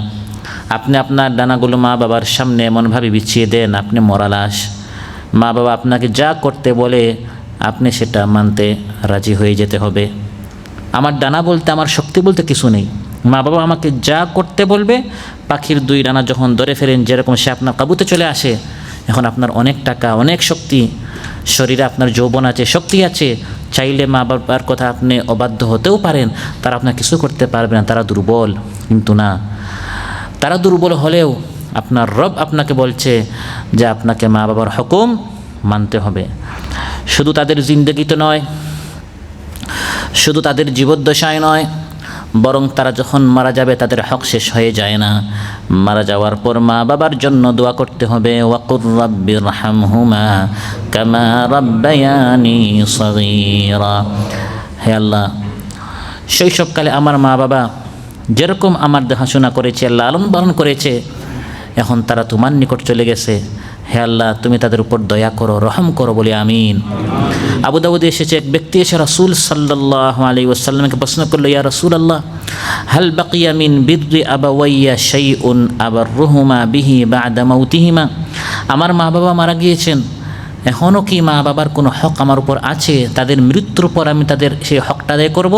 আপনি আপনার ডানাগুলো মা বাবার সামনে এমনভাবে বিছিয়ে দেন, আপনি মরা লাশ। মা বাবা আপনাকে যা করতে বলে আপনি সেটা মানতে রাজি হয়ে যেতে হবে। আমার ডানা বলতে, আমার শক্তি বলতে কিছু নেই। মা বাবা আমাকে যা করতে বলবে, পাখির 2 ডানা যখন ধরে ফেলেন, যেরকম সে আপনার কাবুতে চলে আসে, এখন আপনার অনেক টাকা, অনেক শক্তি, শরীরে আপনার যৌবন আছে, শক্তি আছে, চাইলে মা বাবার কথা আপনি অবাধ্য হতেও পারেন, তারা আপনার কিছু করতে পারবে না, তারা দুর্বল। কিন্তু না, তারা দুর্বল হলেও আপনার রব আপনাকে বলছে যে আপনাকে মা বাবার হুকুম মানতে হবে। শুধু তাদের জিন্দগিতে নয়, শুধু তাদের জীবদ্দশায় নয়, বরং তারা যখন মারা যাবে তাদের হক শেষ হয়ে যায় না। মারা যাওয়ার পর মা বাবার জন্য দোয়া করতে হবে, ওয়াকুর রাব্বিরহামহুমা কামা রাব্বায়ানি সগীরা। হে আল্লাহ, শৈশবকালে আমার মা বাবা যেরকম আমার দেখাশোনা করেছে, লালন পালন করেছে, এখন তারা তোমার নিকট চলে গেছে। হে আল্লাহ, তুমি তাদের উপর দয়া করো, রহম করো বলে আমিন। আবু দাউদে এসেছে, এক ব্যক্তি এসে রাসূল সাল্লাল্লাহু আলাইহি ওয়াসাল্লামকে প্রশ্ন করলো, ইয়া রাসূলুল্লাহ, হাল বাকিয়া মিন বিররি আবাওয়াইয়া শাইউন আবাররুহুমা বিহি বা'দা মাউতিহিমা। আমার মা বাবা মারা গিয়েছেন, এখনও কি মা বাবার কোনো হক আমার উপর আছে? তাদের মৃত্যুর পর আমি তাদের সেই হকটা আদায় করব?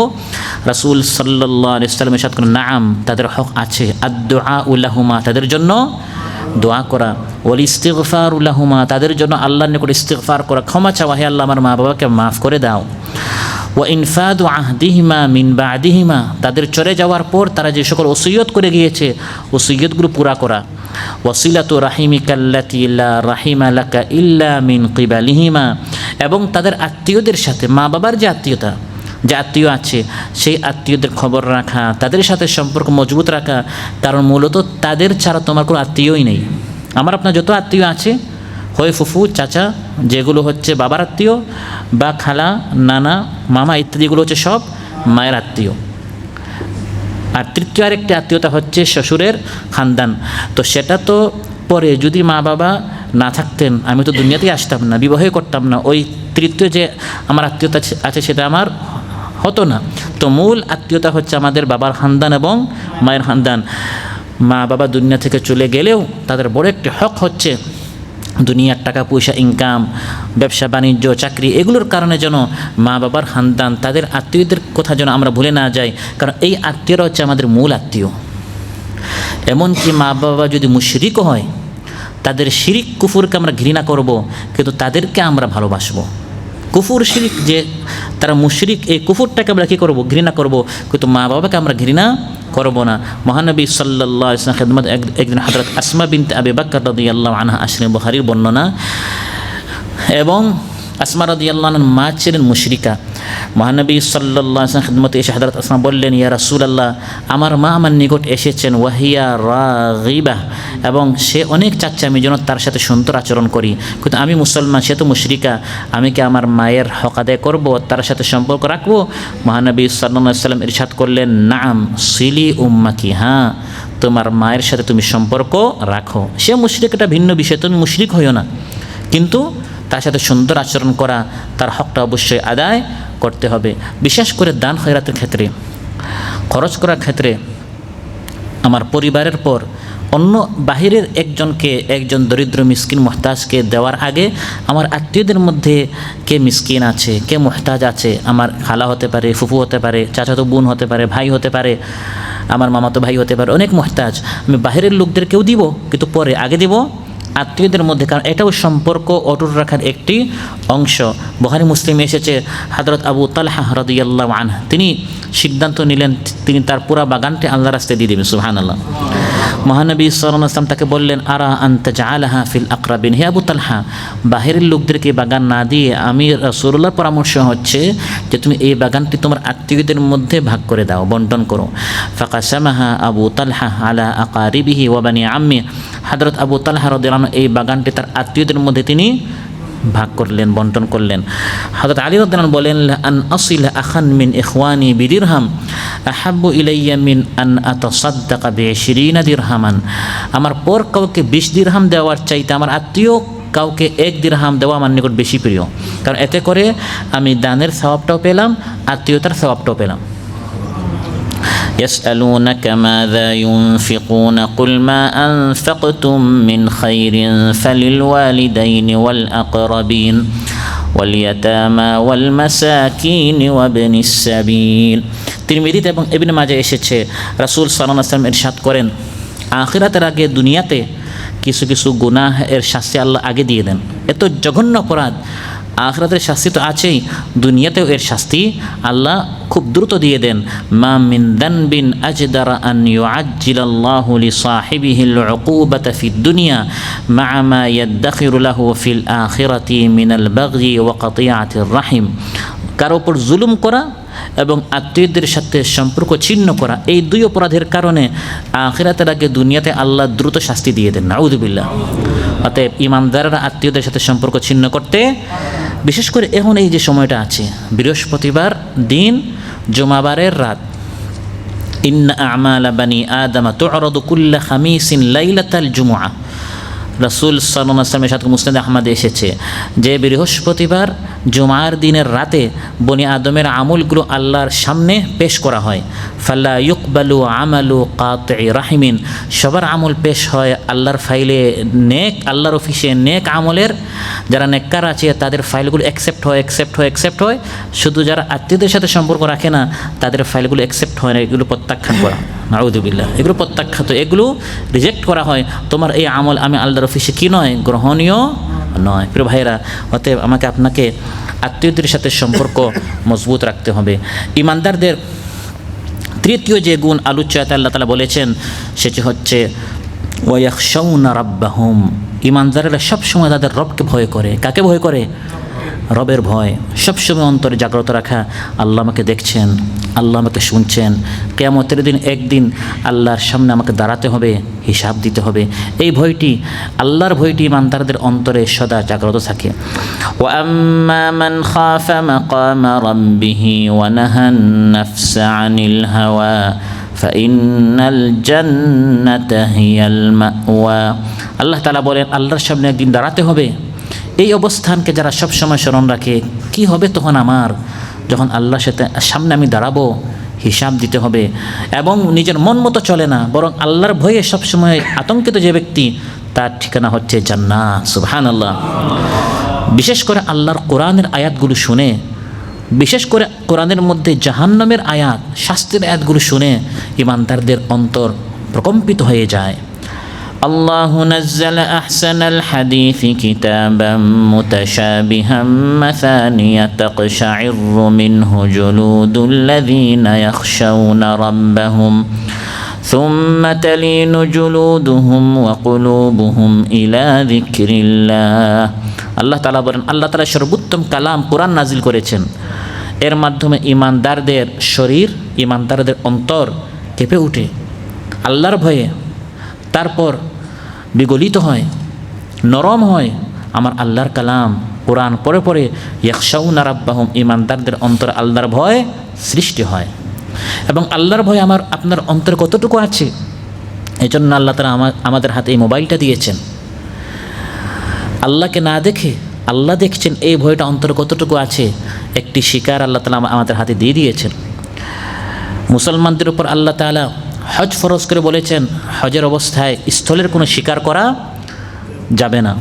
রাসূল সাল্লাল্লাহু আলাইহি ওয়াসাল্লাম ইরশাদ করেন, নাআম, তাদের হক আছে। আদ-দুআউ লাহুমা, তাদের জন্য দোয়া করা, ওয়াল ইস্তিগফারু লাহুমা, তাদের জন্য আল্লাহর নিকট ইস্তিগফার করা, ক্ষমা চাওয়া, হে আল্লাহ আমার মা বাবাকে মাফ করে দাও। ওয়া ইনফাদু আহদিহিমা মিন বা'দিহিমা, তাদের চলে যাওয়ার পর তারা যে সকল ওসিয়ত করে গিয়েছে, ওসিয়তগুলো পুরা করা। ওয়াসিলাতু রাহিমিকাল্লাতি লা রাহিমা লাকা ইল্লা মিন কিবালিহিমা, এবং তাদের আত্মীয়দের সাথে, মা বাবার যে আত্মীয়তা, যে আত্মীয় আছে সেই আত্মীয়দের খবর রাখা, তাদের সাথে সম্পর্ক মজবুত রাখা, কারণ মূলত তাদের ছাড়া তোমার কোনো আত্মীয়ই নেই। আমার আপনার যত আত্মীয় আছে, হয় ফুফু চাচা যেগুলো হচ্ছে বাবার আত্মীয়, বা খালা নানা মামা ইত্যাদিগুলো হচ্ছে সব মায়ের আত্মীয়। আর তৃতীয় আরেকটি আত্মীয়তা হচ্ছে শ্বশুরের খানদান। তো সেটা তো পরে যদি মা বাবা না থাকতেন আমি তো দুনিয়াতেই আসতাম না, বিবাহই করতাম না, ওই তৃতীয় যে আমার আত্মীয়তা আছে সেটা আমার হতো না। তো মূল আত্মীয়তা হচ্ছে আমাদের বাবার খানদান এবং মায়ের খানদান। মা বাবা দুনিয়া থেকে চলে গেলেও তাদের বড় একটি হক হচ্ছে দুনিয়ার টাকা পয়সা ইনকাম, ব্যবসা বাণিজ্য চাকরি এগুলোর কারণে যেন মা বাবার খানদান তাদের আত্মীয়দের কথা যেন আমরা ভুলে না যাই, কারণ এই আত্মীয়রা হচ্ছে আমাদের মূল আত্মীয়। এমনকি মা বাবা যদি মুশরিকও হয়, তাদের শিরিক কুফুরকে আমরা ঘৃণা করব, কিন্তু তাদেরকে আমরা ভালোবাসবো। কুফুর শিরিক যে তারা মুশরিক, এই কুফুরটাকে আমরা কী করবো? ঘৃণা করব, কিন্তু মা বাবাকে আমরা ঘৃণা করব না। মহানবী সাল্লাল্লাহু আলাইহি ওয়াসাল্লাম খেদমত একদিন হযরত আসমা বিনতে আবি বকর রাদিয়াল্লাহু আনহা আসলেন, বুখারীর বর্ণনা। এবং আসমা রাদিয়াল্লাহু আনহার মা ছিলেন মুশরিকা। মহানবী সাল্লাল্লাহু আলাইহি ওয়াসাল্লাম খেদমতে এসে হযরত আসমা বললেন, ইয়া রাসূলুল্লাহ, আমার মা আমার নিকট এসেছেন, ওয়াহিয়া রাগিবা, এবং সে অনেক চাচ্ছে আমি যেন তার সাথে সুন্দর আচরণ করি, কিন্তু আমি মুসলমান, সে তো মুশরিকা, আমি কি আমার মায়ের হক আদায় করবো, তার সাথে সম্পর্ক রাখবো? মহানবী সাল্লাল্লাহু আলাইহি ওয়াসাল্লাম ইরশাদ করলেন, নাম সিলি উম্মাকি, হ্যাঁ তোমার মায়ের সাথে তুমি সম্পর্ক রাখো। সে মুশরিক, এটা ভিন্ন বিষয়, তুমি মুশরিক হইও না, কিন্তু তার সাথে সুন্দর আচরণ করা, তার হকটা অবশ্যই আদায় করতে হবে। বিশেষ করে দান খয়রাতের ক্ষেত্রে, খরচ করার ক্ষেত্রে আমার পরিবারের পর অন্য বাহিরের একজনকে, একজন দরিদ্র মিসকিন মুহতাজকে দেওয়ার আগে আমার আত্মীয়দের মধ্যে কে মিসকিন আছে, কে মুহতাজ আছে, আমার খালা হতে পারে, ফুফু হতে পারে, চাচাতো বোন হতে পারে, ভাই হতে পারে, আমার মামাতো ভাই হতে পারে, অনেক মুহতাজ, আমি বাহিরের লোকদেরকেও দিব, কিন্তু পরে আগে দিব আত্মীয়দের মধ্যে, কারণ এটাও সম্পর্ক অটুট রাখার একটি অংশ। বুখারী মুসলিমে এসেছে হযরত আবু তালহা রাদিয়াল্লাহু আনহু তিনি সিদ্ধান্ত নিলেন তিনি তার পুরা বাগানটি আল্লাহর রাস্তায় দিয়ে দেবেন। সুবহানাল্লাহ। মহানবী সাল্লাল্লাহু আলাইহি ওয়াসাল্লাম তাকে বললেন, আরা আনতা জাআলাহা ফিল আকরাবিন, হে আবু তালহা, বাহিরের লোকদেরকে বাগান না দিয়ে আমি রাসূলুল্লাহর পরামর্শ হচ্ছে যে তুমি এই বাগানটি তোমার আত্মীয়দের মধ্যে ভাগ করে দাও, বন্টন করো। ফাকাসামাহা আবু তালহা আলা আকারিবিহি ওয়া বানি আম্মি, হযরত আবু তালহা রাদিয়াল্লাহু আনহু এই বাগানটি তার আত্মীয়দের মধ্যে তিনি ভাগ করলেন, বন্টন করলেন। হযরত আলী রাদিয়াল্লাহু আনহু বলেন, আন আসিলা আখান মিন ইখওয়ানি বিদিরহাম আহাব্বু ইলাইয়া মিন আন আতাসাদ্দাকা বি20 দিরহামান, আমার পর কাউকে 20 দিরহাম দেওয়ার চাইতে আমার আত্মীয় কাউকে 1 দিরহাম দেওয়া আমার নিকট বেশি প্রিয়, কারণ এতে করে আমি দানের সওয়াবটাও পেলাম, আত্মীয়তার সওয়াবটাও পেলাম। يسألونك ماذا ينفقون قل ما أنفقتم من خير فللوالدين والأقربين واليتامى والمساكين وابن السبيل। তিরমিজিতে এবং ইবনে মাজাহ এসেছে রাসূল সাল্লাল্লাহু আলাইহি ওয়াসাল্লাম ইরশাদ করেন, আখিরাতের আগে দুনিয়াতে কিছু কিছু গুনাহ এর শাস্তি আল্লাহ আগে দিয়ে দেন। এত জঘন্য অপরাধ, আখিরাতের শাস্তি তো আছেই, দুনিয়াতেও এর শাস্তি আল্লাহ খুব দ্রুত দিয়ে দেন। মা মিন দানবিন আজদারা আন ইউআজ্জিলাল্লাহু লিসাহিবিহিল উকুবাতা ফিদ দুনিয়া মা মা ইয়াদখিরু লাহু ফিল আখিরাতি মিনাল বাগয়ি ওয়া কাতিআতির রাহিম, কার উপর জুলুম করা এবং আত্মীয়দের সাথে সম্পর্ক ছিন্ন করা, এই দুই অপরাধের কারণে আখিরাতের আগে দুনিয়াতে আল্লাহ দ্রুত শাস্তি দিয়ে দেন। নাউযুবিল্লাহ। অতএব ইমানদাররা আত্মীয়দের সাথে সম্পর্ক ছিন্ন করতে, বিশেষ করে এখন এই যে সময়টা আছে, বৃহস্পতিবার দিন, জুমাবারের রাত, ইন্না আমালা বানি আদম তু'রাদু কুল্লা খামিসিন লাইলাতাল জুমআ, রাসূল সাল্লাল্লাহু আলাইহি ওয়াসাল্লামের সাথে মুসনাদে আহমদে এসেছে যে বৃহস্পতিবার জুমার দিনের রাতে বনি আদমের আমলগুলো আল্লাহর সামনে পেশ করা হয়। ফালা ইউকবালু আমালু কাতি'i রাহিমিন, সবার আমল পেশ হয় আল্লাহর ফাইলে, নেক আল্লাহর অফিসে নেক আমলের যারা নেককার আছে তাদের ফাইলগুলো অ্যাকসেপ্ট হয়, শুধু যারা আত্মীয়দের সাথে সম্পর্ক রাখে না তাদের ফাইলগুলো অ্যাকসেপ্ট হয় না, এগুলো প্রত্যাখ্যান করা। নাউযুবিল্লাহ। এগুলো প্রত্যাখ্যাত, এগুলো রিজেক্ট করা হয়। তোমার এই আমল আমি আল্লাহর অফিসে কি নয়, গ্রহণীয় নয়। প্রিয় ভাইরা, অতএব আমাকে আপনাকে আত্মীয়দের সাথে সম্পর্ক মজবুত রাখতে হবে। ইমানদারদের তৃতীয় যে গুণ আলোচ্যতে আল্লাহ তাআলা বলেছেন সেটি হচ্ছে ওয়ায়াখশাউনা রাব্বাহুম, ইমানদারেরা সবসময় তাদের রবকে ভয় করে। কাকে ভয় করে? রবের ভয় সবসময় অন্তরে জাগ্রত রাখা। আল্লাহ আমাকে দেখছেন, আল্লাহ আমাকে শুনছেন, কিয়ামতের দিন একদিন আল্লাহর সামনে আমাকে দাঁড়াতে হবে, হিসাব দিতে হবে। এই ভয়টি, আল্লাহর ভয়টি ইমানদারদের অন্তরে সদা জাগ্রত থাকে। ওয়াম্মা মান খাফা মাকামা রাব্বিহি ওয়া নাহান নাফসা আনিল হাওয়া ফাইন্নাল জান্নাতা হিয়াল মাওয়া। আল্লাহ তাআলা বলেন, আল্লাহর সামনে একদিন দাঁড়াতে হবে। এই অবস্থানকে যারা সবসময় স্মরণ রাখে, কি হবে তখন আমার, যখন আল্লাহর সামনে আমি দাঁড়াবো, হিসাব দিতে হবে এবং নিজের মন মতো চলে না, বরং আল্লাহর ভয়ে সবসময় আতঙ্কিত যে ব্যক্তি, তার ঠিকানা হচ্ছে জান্নাত। সুবহানাল্লাহ। বিশেষ করে আল্লাহর কোরআনের আয়াতগুলো শুনে, বিশেষ করে কোরআনের মধ্যে জাহান্নামের আয়াত, শাস্তির আয়াতগুলো শুনে ইমানদারদের অন্তর প্রকম্পিত হয়ে যায়। আল্লাহু নাজ্জালা আহসানাল হাদিসি কিতাবাম মুতাশাবিহাম মাসানিয়া তাকশাইরু মিনহু জুলুদুল লাযিনা ইয়াখশাউনা রাব্বাহুম সুম্মা তালিনু জুলুদুহুম ওয়া কুলুবুহুম ইলা যিকরিল্লাহ। আল্লাহ তাআলা বলেন, আল্লাহ তাআলা সর্বোত্তম কালাম কোরআন নাজিল করেছেন। এর মাধ্যমে ইমানদারদের শরীর, ইমানদারদের অন্তর কেঁপে ওঠে আল্লাহর ভয়ে, তারপর বিগলিত হয়, নরম হয়। আমার আল্লাহর কালাম কোরআন পড়ে পড়ে ইয়াখশাউনা রাব্বাহুম, ইমানদারদের অন্তর আল্লাহর ভয় সৃষ্টি হয়। এবং আল্লাহর ভয় আমার আপনার অন্তরে কতটুকু আছে, এই জন্য আল্লাহ তাআলা আমাদের হাতে এই মোবাইলটা দিয়েছেন। আল্লাহকে না দেখে আল্লাহ দেখছেন, এই ভয়টা অন্তরে কতটুকু আছে, একটি শিকার আল্লাহ তাআলা আমাদের হাতে দিয়ে দিয়েছেন। মুসলমানদের উপর আল্লাহ তাআলা হজ ফরজ করে বলেছেন, হজের অবস্থায় স্থলের কোনো শিকার করা যাবে না।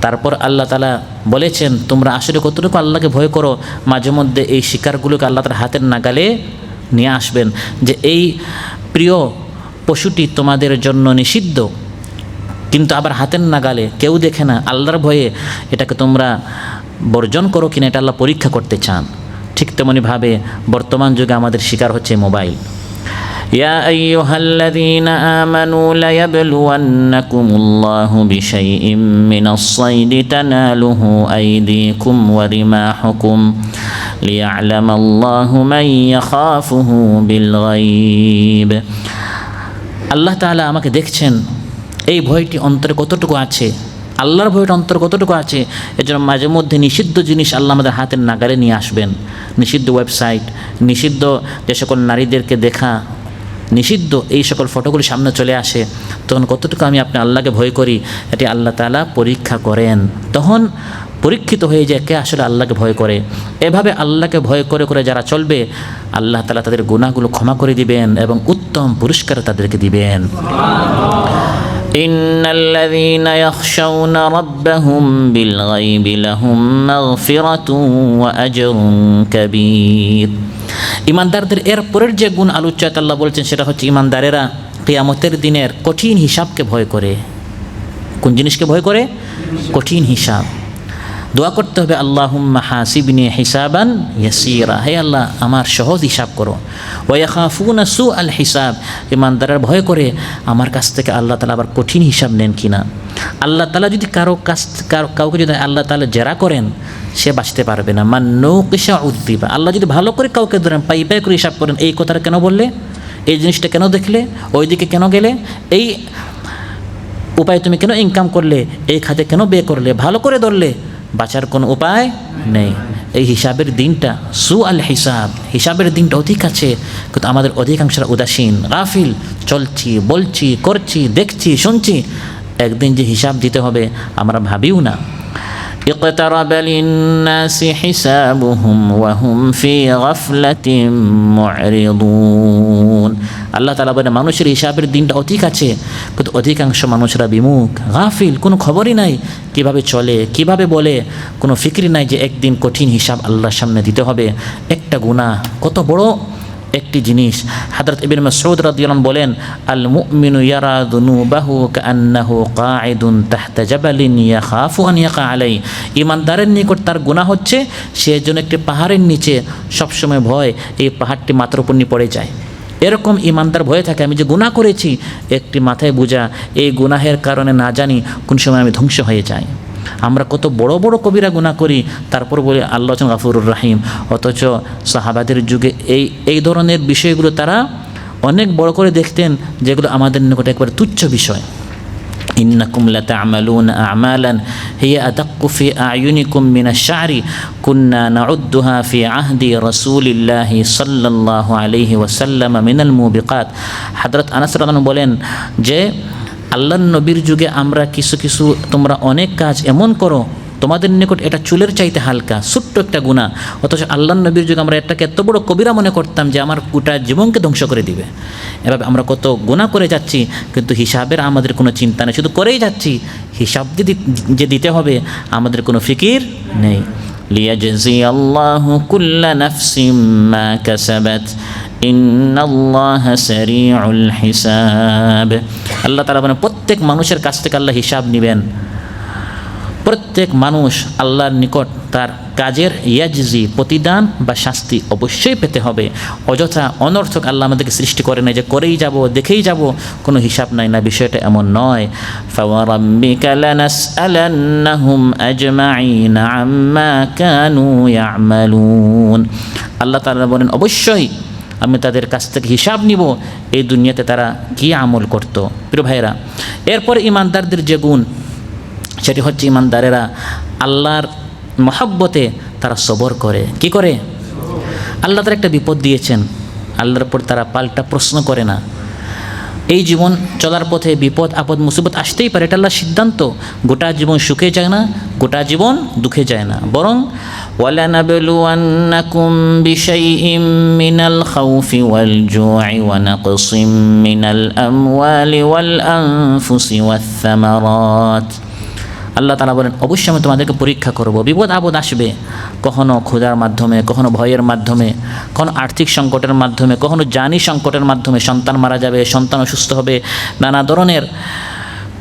তারপর আল্লাহ তাআলা বলেছেন, তোমরা আসলে কতটুকু আল্লাহকে ভয় করো, মাঝে মধ্যে এই শিকারগুলোকে আল্লাহ তাআলা হাতের নাগালে নিয়ে আসবেন, যে এই প্রিয় পশুটি তোমাদের জন্য নিষিদ্ধ, কিন্তু আবার হাতের নাগালে, কেউ দেখে না, আল্লাহর ভয়ে এটাকে তোমরা বর্জন করো কিনা, এটা আল্লাহ পরীক্ষা করতে চান। ঠিক তেমনিভাবে বর্তমান যুগে আমাদের শিকার হচ্ছে মোবাইল। ইয়া আইয়ুহাল্লাযীনা আমানু লায়াবলুওয়ান্নাকুমুল্লাহু বিশাইইম মিনাস সাইদি তানালুহু আইদীকুম ওয়া রিমাহুকুম লিয়া'লামাল্লাহু মান ইয়াখাফুহু বিল গায়ব। আল্লাহ তাআলা আমাকে দেখছেন, এই ভয়টি অন্তরে কতটুকু আছে, আল্লাহর ভয়টা অন্তরে কতটুকু আছে। এজন্য মাঝে মধ্যে নিষিদ্ধ জিনিস আল্লাহ আমাদের হাতের নাগালে নিয়ে আসবেন। নিষিদ্ধ ওয়েবসাইট, নিষিদ্ধ যে সকল নারীদেরকে দেখা নিষিদ্ধ, এই সকল ফটোগুলি সামনে চলে আসে, তখন কতটুকু আমি আপনি আল্লাহকে ভয় করি, এটি আল্লাহ তাআলা পরীক্ষা করেন। তখন পরীক্ষিত হয়ে যায় কে আসলে আল্লাহকে ভয় করে। এভাবে আল্লাহকে ভয় করে করে যারা চলবে, আল্লাহ তাআলা তাদের গুনাহগুলো ক্ষমা করে দিবেন এবং উত্তম পুরস্কার তাদেরকে দিবেন। ইন্নাল্লাযীনা ইয়াখশাউনা রাব্বাহুম বিল গায়বি লাহুম মাগফিরাতুন ওয়া আজরুন কাবীর। ইমানদারদের এর পরের যে গুণ আলোচ্য আল্লাহ বলছেন, সেটা হচ্ছে ইমানদারেরা কিয়ামতের দিনের কঠিন হিসাবকে ভয় করে। কোন জিনিসকে ভয় করে? কঠিন হিসাব। দোয়া করতে হবে, আল্লাহুম্মা হাসিবনি হিসাবান ইয়াসীরা, হে আল্লাহ আমার সহজ হিসাব করো। ওয়া ইয়াখাফুনা সুআল হিসাব, ইমানদাররা ভয় করে আমার কাছ থেকে আল্লাহ তাআলা আবার কঠিন হিসাব নেন কিনা। আল্লাহ তাআলা যদি কাউকে যদি আল্লাহ তাআলা জেরা করেন, সে বাঁচতে পারবে না। মান নুকিশা উযযিবা, আল্লাহ যদি ভালো করে কাউকে ধরেন, পাই পাই করে হিসাব করেন, এই কথাটা কেন বললে, এই জিনিসটা কেন দেখলে, ওই দিকে কেন গেলে, এই উপায় তুমি কেন ইনকাম করলে, এই খাতে কেন বে করলে, ভালো করে ধরলে, বাঁচার কোনো উপায় নেই। এই হিসাবের দিনটা, সুআল হিসাব, হিসাবের দিনটা অধিক আছে, কিন্তু আমাদের অধিকাংশরা উদাসীন, গাফিল, চলছি, বলছি, করছি, দেখছি, শুনছি, একদিন যে হিসাব দিতে হবে আমরা ভাবিও না। اقترب للناس حسابهم وهم في غفلة معرضون। আল্লাহ তাআলা বলেন, মানুষের হিসাবের দিনটা অধিক আছে, কিন্তু অধিকাংশ মানুষরা বিমুখ, গাফিল, কোনো খবরই নাই কিভাবে চলে, কিভাবে বলে, কোনো ফিক্রি নাই যে একদিন কঠিন হিসাব আল্লাহর সামনে দিতে হবে। একটা গুনাহ কত বড় একটি জিনিস। হযরত ইবনে মাসউদ রাদিয়াল্লাহু আনহু বলেন, আল মুমিনু ইয়ারা যুনুবাহু কাআন্নাহু কাঈদুন তাহতা জাবালিন ইয়াখাফু আন ইয়াকা আলাইহি। ইমানদারের নিকট তার গুনাহ হচ্ছে সে যেন একটি পাহাড়ের নিচে সবসময় ভয় এই পাহাড়টি মাথার উপর নিয়ে পড়ে যায়। এরকম ইমানদার ভয়ে থাকে, আমি যে গুনাহ করেছি একটি মাথায় বোঝা, এই গুনাহের কারণে না জানি কোন সময় আমি ধ্বংস হয়ে যাই। আমরা কত বড় বড় কবিরা গুনাহ করি, তারপর বলি আল্লাহ হচ্ছেন গাফুরুর রাহিম। অথচ সাহাবাদের যুগে এই ধরনের বিষয়গুলো তারা অনেক বড় করে দেখতেন, যেগুলো আমাদের নিকট একবারে তুচ্ছ বিষয়। ইন্নাকুম লাতা'মালুনা আ'মালান হিয়া আদাক্কু ফি আ'য়ুনিকুম মিনাশ শা'রি কুন্না না'উদ্দুহা ফি আহদি রাসূলিল্লাহি সাল্লাল্লাহু আলাইহি ওয়াসাল্লাম মিনাল মুবিকাত। হযরত আনাস রাদিয়াল্লাহু বলেন যে আল্লাহর নবীর যুগে আমরা কিছু কিছু, তোমরা অনেক কাজ এমন করো তোমাদের নিকট এটা চুলের চাইতে হালকা, ছোট্ট একটা গুনাহ, অথচ আল্লাহর নবীর যুগে আমরা এটাকে এত বড় কবিরা মনে করতাম যে আমার গোটা জীবনকে ধ্বংস করে দিবে। এভাবে আমরা কত গুনাহ করে যাচ্ছি, কিন্তু হিসাবের আমাদের কোনো চিন্তা নেই, শুধু করেই যাচ্ছি। হিসাব যে দিতে হবে আমাদের কোনো ফিকির নেই। লিয়াজজি আল্লাহু কুল্লা নাফসিম মা কাসাবাত ইন্নাল্লাহা সারিউল হিসাব। আল্লাহ তাআলা বলেন প্রত্যেক মানুষের কাছ থেকে আল্লাহ হিসাব নেবেন। প্রত্যেক মানুষ আল্লাহর নিকট তার কাজের ইয়াজজি, প্রতিদান বা শাস্তি অবশ্যই পেতে হবে। অযথা অনর্থক আল্লাহ আমাদেরকে সৃষ্টি করে নাই যে করেই যাব, দেখেই যাব, কোনো হিসাব নাই, না, বিষয়টা এমন নয়। ফাওয়ারাব্বিকা লানাসআলান্নাহুম আজমাইন আম্মা কানু ইয়ামালুন। আল্লাহ তাআলা বলেন অবশ্যই আমি তাদের কাছ থেকে হিসাব নিব এই দুনিয়াতে তারা কি আমল করত। প্রিয় ভাইরা, এরপর ইমানদারদের যে গুণ, সেটি হচ্ছে ইমানদারেরা আল্লাহর মহব্বতে তারা সবর করে। কি করে? আল্লাহ তারা একটা বিপদ দিয়েছেন, আল্লাহর উপর তারা পাল্টা প্রশ্ন করে না। এই জীবন চলার পথে বিপদ আপদ মুসিবত আসতেই পারে, এটা আল্লাহর সিদ্ধান্ত। গোটা জীবন সুখে যায় না, গোটা জীবন দুঃখে যায় না, বরং ওয়ালানাবলুওয়ান্নাকুম বিশাইইম মিনাল খাউফি ওয়াল জু'i ওয়া নাকসিম মিনাল আমওয়ালি ওয়াল আনফুসি ওয়াস সামারাত। আল্লাহ তাআলা বলেন অবশ্যই আমি তোমাদেরকে পরীক্ষা করব। বিপদ আপদ আসবে, কখনো ক্ষুধার মাধ্যমে, কখনো ভয়ের মাধ্যমে, কখনো আর্থিক সংকটের মাধ্যমে, কখনো জানি সংকটের মাধ্যমে। সন্তান মারা যাবে, সন্তান অসুস্থ হবে, নানা ধরনের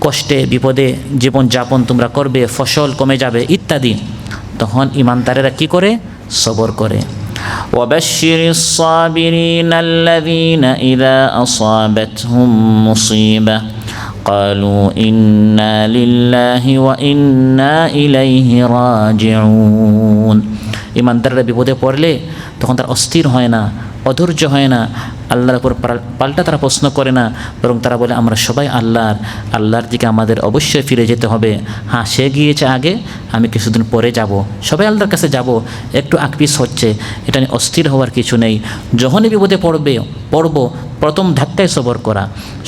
কষ্টে বিপদে জীবন যাপন তোমরা করবে, ফসল কমে যাবে ইত্যাদি। তখন ইমানদারেরা কি করে? সবর করে। ওয়াবাশশিরিস সাবিরিনা আল্লাযীনা ইযা আসাবাতহুম মুসিবা قالوا إنا لله وإنا إليه راجعون। ইমানদাররা বিপদে পড়লে তখন তার অস্থির হয় না, অধৈর্য হয় না, আল্লাহর উপর পাল্টা তারা প্রশ্ন করে না, বরং তারা বলে আমরা সবাই আল্লাহর দিকে আমাদের অবশ্যই ফিরে যেতে হবে। হ্যাঁ, সে গিয়েছে আগে, আমি কিছুদিন পরে যাব, সবাই আল্লাহর কাছে যাব, একটু আকপিস হচ্ছে, এটা নিয়ে অস্থির হওয়ার কিছু নেই। যখনই বিপদে পড়ব প্রথম ধাক্কায় সবর করা।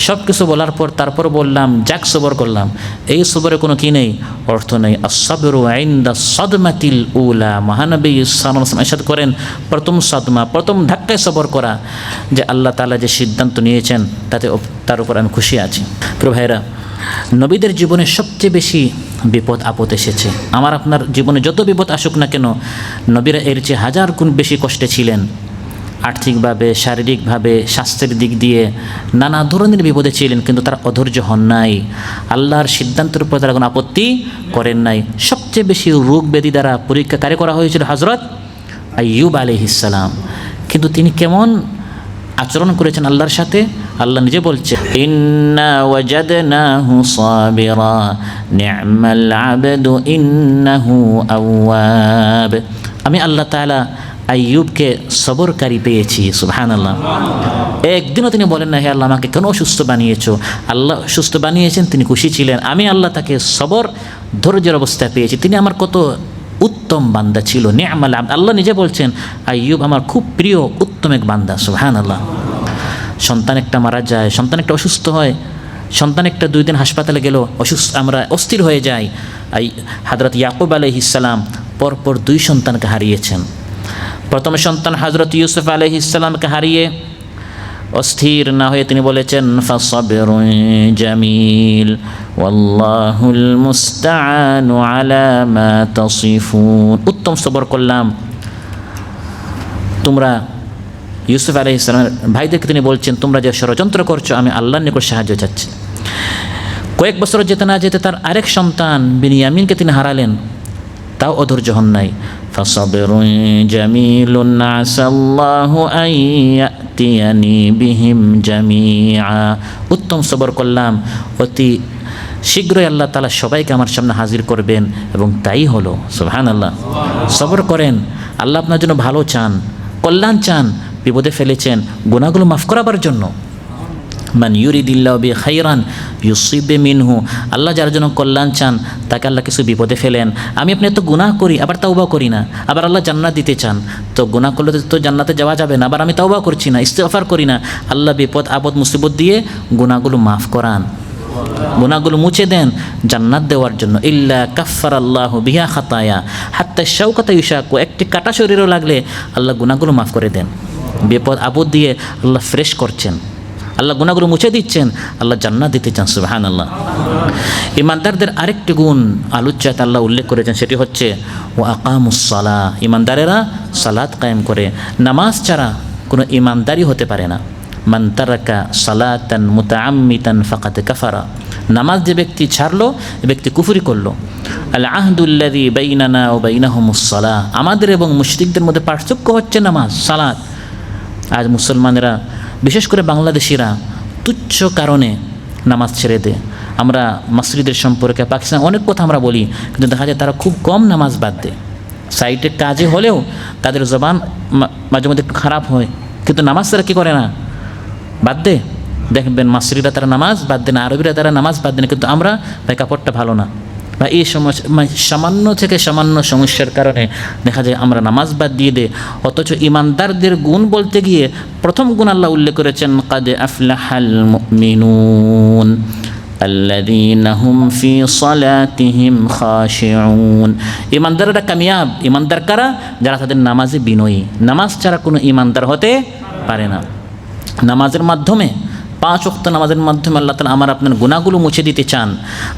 সব কিছু বলার পর তারপর বললাম যাক সবর করলাম, এই সবরে কোনো কি নেই, অর্থ নেই। আস-সাবরু ইনদা সাদমাতিল উলা। মহানবী সাল্লাল্লাহু আলাইহি ওয়াসাল্লাম ইরশাদ করেন প্রথম সাদমা, প্রথম ধাক্কায় সবর করা, যে আল্লাহ তাআলা যে সিদ্ধান্ত নিয়েছেন তার উপর আমি খুশি আছি। প্রিয় ভাইরা, নবীদের জীবনে সবচেয়ে বেশি বিপদ আপদ এসেছে। আমার আপনার জীবনে যত বিপদ আসুক না কেন, নবীরা এর চেয়ে হাজার গুণ বেশি কষ্টে ছিলেন। আর্থিকভাবে, শারীরিকভাবে, স্বাস্থ্যের দিক দিয়ে নানা ধরনের বিপদে ছিলেন, কিন্তু তারা অধৈর্য হন নাই, আল্লাহর সিদ্ধান্তের উপর তারা কোনো আপত্তি করেন নাই। সবচেয়ে বেশি রোগ ব্যাধি দ্বারা পরীক্ষা কারে করা হয়েছিল? হযরত আইয়ুব আলাইহিস সালাম। কিন্তু তিনি কেমন আচরণ করেছেন আল্লাহর সাথে? আল্লাহ নিজে বলছে ইন্না ওয়াজাদনাহু সাবিরা নি'মাল আবদু ইন্নাহু আওয়াব। আমি আল্লাহ তাআলা আইয়ুবকে সবরকারী পেয়েছি। সুবহানাল্লাহ। একদিনও তিনি বলেন না হে আল্লাহ আমাকে কেন অসুস্থ বানিয়েছো। আল্লাহ সুস্থ বানিয়েছেন, তিনি খুশি ছিলেন। আমি আল্লাহ তাকে সবর ধৈর্যের অবস্থা পেয়েছি, তিনি আমার কত উত্তম বান্দা ছিল। নি'মাল আবদ, আল্লাহ নিজে বলছেন আইয়ুব আমার খুব প্রিয় উত্তম এক বান্দা। সুবহানাল্লাহ। সন্তান একটা মারা যায়, সন্তান একটা অসুস্থ হয়, সন্তান একটা 2 দিন হাসপাতালে গেল, আমরা অস্থির হয়ে যাই। হযরত ইয়াকুব আলাইহিস সালাম পরপর 2 সন্তানকে হারিয়েছেন। প্রথম সন্তান হযরত ইউসুফ আলাইহিস সালামকে হারিয়ে অস্থির না হয়ে তিনি বলেছেন ফাসাবরুন জামিল ওয়াল্লাহুল মুস্তাআনু আলা মা তাসিফুন। উত্তম সবর করলাম। তোমরা ইউসুফ আলাইহিস সালামের ভাইদেরকে তিনি বলছেন তোমরা যে ষড়যন্ত্র করছো আমি আল্লাহর নিকট সাহায্য চাচ্ছি। কয়েক বছর যেতে না যেতে তার আরেক সন্তান বিনিয়ামিনকে তিনি হারালেন। তাও অধৈর্য হন নাই। ফাসাবিরুন জামিলুন আসাল্লাহু আন ইয়াতিয়ানি বিহিম জামিআ, উত্তম সবর করলাম, অতি শীঘ্রই আল্লাহ তাআলা সবাইকে আমার সামনে হাজির করবেন, এবং তাই হলো। সুবহানাল্লাহ। সবর করেন, আল্লাহ আপনার জন্য ভালো চান, কল্যাণ চান, বিপদে ফেলেছেন গুনাহগুলো মাফ করাবার জন্য। মান ইউরিদিল্লাহু বি খাইরান ইউসিব মিনহু, আল্লাহ যার জন্য কল্যাণ চান তাকে আল্লাহ কিছু বিপদে ফেলেন। আমি আপনি তো গুনাহ করি, আবার তাওবা করি না, আবার আল্লাহ জান্নাত দিতে চান, তো গুনাহ করলে তো জান্নাতে যাওয়া যাবে না, আবার আমি তাওবা করছি না, ইস্তিগফার করি না, আল্লাহ বিপদ আপদ মুসিবত দিয়ে গুনাহগুলো মাফ করান, গুনাহগুলো মুছে দেন জান্নাত দেওয়ার জন্য। ইল্লা কাফফারাল্লাহু বিহা খাতায়া হাত্তা শাওকাতা ইউশাকু, একটি কাটা শরীরও লাগলে আল্লাহ গুনাহগুলো মাফ করে দেন। বিপদ আপদ দিয়ে আল্লাহ ফ্রেশ করছেন, আল্লাহ গুনাহগুলো মুছে দিচ্ছেন, আল্লাহ জান্নাত দিতে চান। সুবহানাল্লাহ। ইমানদারদের আরেকটি গুণ আলোচ্যাতে আল্লাহ উল্লেখ করেছেন, সেটি হচ্ছে ওয়া আকামুস সালাহ, ইমানদারেরা সালাত কায়েম করে। নামাজ ছাড়া কোনো ইমানদারি হতে পারে না। মান তারাকা সালাতান মুতাআম্মিতান ফাকাদ কাফারা, নামাজ যে ব্যক্তি ছাড়লো এ ব্যক্তি কুফরি করলো। আল আহদুল্লাযী বাইনানা ওয়া বাইনাহুমুস সালাহ, আমাদের এবং মুশরিকদের মধ্যে পার্থক্য হচ্ছে নামাজ, সালাত। আজ মুসলমানেরা বিশেষ করে বাংলাদেশিরা তুচ্ছ কারণে নামাজ ছেড়ে দেয়। আমরা মসজিদের সম্পর্কে পাকিস্তান অনেক কথা আমরা বলি, কিন্তু দেখা যায় তারা খুব কম নামাজ বাদ দেয়। সাইটে কাজে হলেও তাদের জবান মাঝে মধ্যে একটু খারাপ হয়, কিন্তু নামাজ তারা কী করে না, বাদ দেয়। দেখবেন মাসরিরা তারা নামাজ বাদ দেয় না, আরবিরা তারা নামাজ বাদ দেয় না, কিন্তু আমরা ভাই কাপড়টা ভালো না বা এই সমস্যা সামান্য থেকে সামান্য সমস্যার কারণে দেখা যায় আমরা নামাজ বাদ দিয়ে দেয়। অথচ ইমানদারদের গুণ বলতে গিয়ে প্রথম গুণ আল্লাহ উল্লেখ করেছেন কাদ আফলাহাল মুমিনুন আল্লাযীনা হুম ফি সালাতিহিম খাশিউন, ইমানদাররা কামিয়াব। ইমানদার কারা? যারা তাদের নামাজে বিনয়ী। নামাজ ছাড়া কোনো ইমানদার হতে পারে না। নামাজের মাধ্যমে, 5 ওয়াক্ত নামাজের মাধ্যমে আল্লাহ তাআলা আমার আপনার গুনাহগুলো মুছে দিতে চান।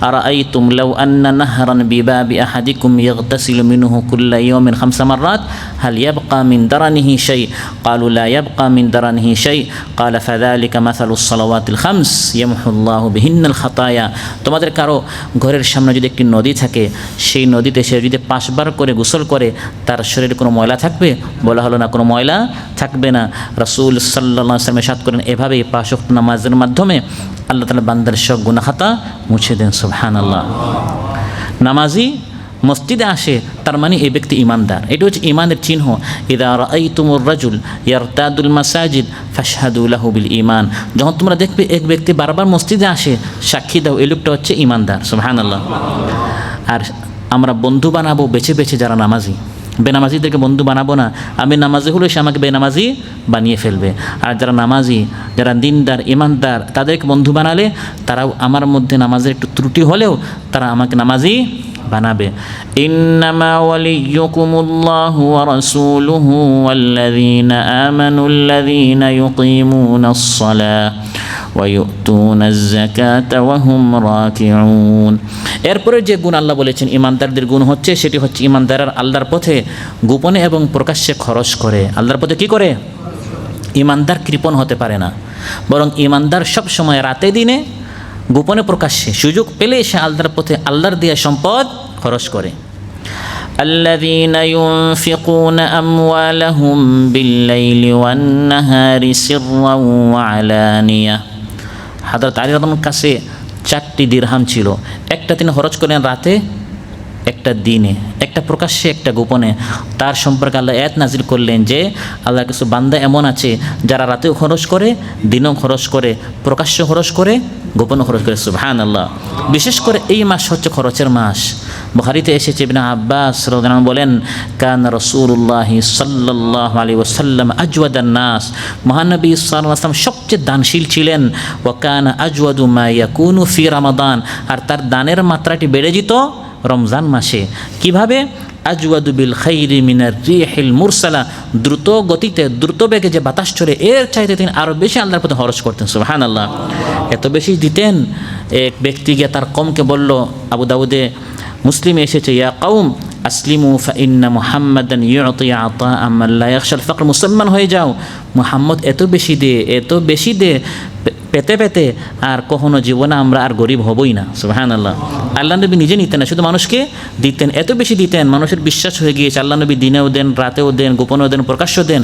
আর আরাআইতুম লাউ আন্না নাহরান বিবাবি আহাদিকুম ইয়াগতাসিলু মিনহু কুল্লা ইয়াওমিন 5 মাররাত হাল ইয়াবকা মিন দারানিহি শাই ক্বালু লা ইয়াবকা মিন দারানিহি শাই ক্বালা ফাযালিকা মাসালুস সালাওয়াতিল 5 ইয়ামহুল্লাহু বিহিন্নাল খাতায়া, তোমাদের কারো ঘরের সামনে যদি একটি নদী থাকে, সেই নদীতে সে যদি 5 বার করে গোসল করে তার শরীরে কোনো ময়লা থাকবে? বলা হলো না, কোনো ময়লা থাকবে না। রাসূল সাল্লাল্লাহু আলাইহি ওয়াসাল্লাম ইরশাদ করেন, এভাবেই 5 ওয়াক্ত নামাজের মাধ্যমে আল্লাহ তাআলা বান্দার সব গুনাহ খাতা মুছে দেন। সুবহানাল্লাহ। নামাজি মসজিদে আসে তার মানে এই ব্যক্তি ইমানদার, এটা হচ্ছে ইমানের চিহ্ন। ইযা রাআইতুমুর রাজুল ইয়ারতাদুল মাসাজিদ ফাশহাদু লাহু বিল ঈমান, যখন তোমরা দেখবে এক ব্যক্তি বারবার মসজিদে আসে, সাক্ষী দাও এই লোকটা হচ্ছে ইমানদার। সুবহানাল্লাহ। আর আমরা বন্ধু বানাবো বেছে বেছে যারা নামাজি, বেনামাজিদেরকে বন্ধু বানাবো না। আমি নামাজি হলে সে আমাকে বেনামাজি বানিয়ে ফেলবে। আর যারা নামাজি, যারা দিনদার, ইমানদার, তাদেরকে বন্ধু বানালে তারাও আমার মধ্যে নামাজের একটু ত্রুটি হলেও তারা আমাকে নামাজি বানাবে। ইন্নামা ওয়ালিয়্যুকুমুল্লাহু ওয়া রাসূলুহু ওয়াল্লাযীনা আমানুল্লাযীনা ইউকিমুনাস সালাহ ওয়া ইউতুনাজ যাকাতা ওয়া হুম রাকিউন। এরপরে যে গুণ আল্লাহ বলেছেন ইমানদারদের গুণ হচ্ছে, সেটি হচ্ছে ইমানদাররা আল্লাহর পথে গোপনে এবং প্রকাশ্যে খরচ করে। আল্লাহর পথে কি করে? ইমানদার কৃপণ হতে পারে না, বরং ইমানদার সব সময় রাতে দিনে গোপনে প্রকাশ্যে সুযোগ পেলে সে আল্লাহর পথে আল্লাহর দেয়া সম্পদ খরচ করে। আল্লাযীনা ইউনফিকুনা আমওয়ালাহুম বিল-লাইলি ওয়ান-নাহারি সিররান ওয়া আলানিয়া। হযরত আলী রাদিয়াল্লাহু কাছে 4টি দিরহাম ছিল, একটা তিনি খরচ করেন রাতে, একটা দিনে, একটা প্রকাশ্যে, একটা গোপনে। তার সম্পর্কে আল্লাহ আয়াত নাজিল করলেন যে আল্লাহর কিছু বান্দা এমন আছে যারা রাতেও খরচ করে, দিনেও খরচ করে, প্রকাশ্যে খরচ করে, গোপনে খরচ করে। সুবহানাল্লাহ। বিশেষ করে এই মাস হচ্ছে খরচের মাস। বুখারীতে এসেছে, ইবনে আব্বাস রাদিয়াল্লাহু আনহু বলেন, কানা রাসূলুল্লাহ সাল্লাল্লাহু আলাইহি ওয়াসাল্লাম আজওয়াদান নাস, মহানবী সাল্লাল্লাহু আলাইহি ওয়াসাল্লাম সবচেয়ে দানশীল ছিলেন। ওয়া কানা আজওয়াদু মা ইয়াকুনু ফি রমাদান, আর তার দানের মাত্রাটি বেড়ে যেত রমজান মাসে। কিভাবে? আজওয়াদু বিল খাইরি মিনার রিহিল মুরসালা, দ্রুত গতিতে, দ্রুত বেগে যে বাতাস চলে এর চাইতে তিনি আরও বেশি আল্লাহর পথে খরচ করতেন। সুবহানাল্লাহ। এত বেশি দিতেন, এক ব্যক্তি গিয়ে তার কওমকে বলল, আবু দাউদে, মুসলিমে এসেছে, ইয়া কওম আসলিমু ফাইন্না মুহাম্মাদান ইউতি আতাআ মান লা ইয়াখশাল ফাকর, মুসলমান হয়ে যাও, মুহাম্মদ এত বেশি দে, এত বেশি দে, পেতে পেতে আর কখনো জীবনে আমরা আর গরিব হবই না। সুবহানাল্লাহ। আল্লাহ নবী নিজে নিতেন না, শুধু মানুষকে দিতেন, এত বেশি দিতেন মানুষের বিশ্বাস হয়ে গিয়েছে আল্লাহ নবী দিনেও দেন, রাতেও দেন, গোপনেও দেন, প্রকাশ্য দেন,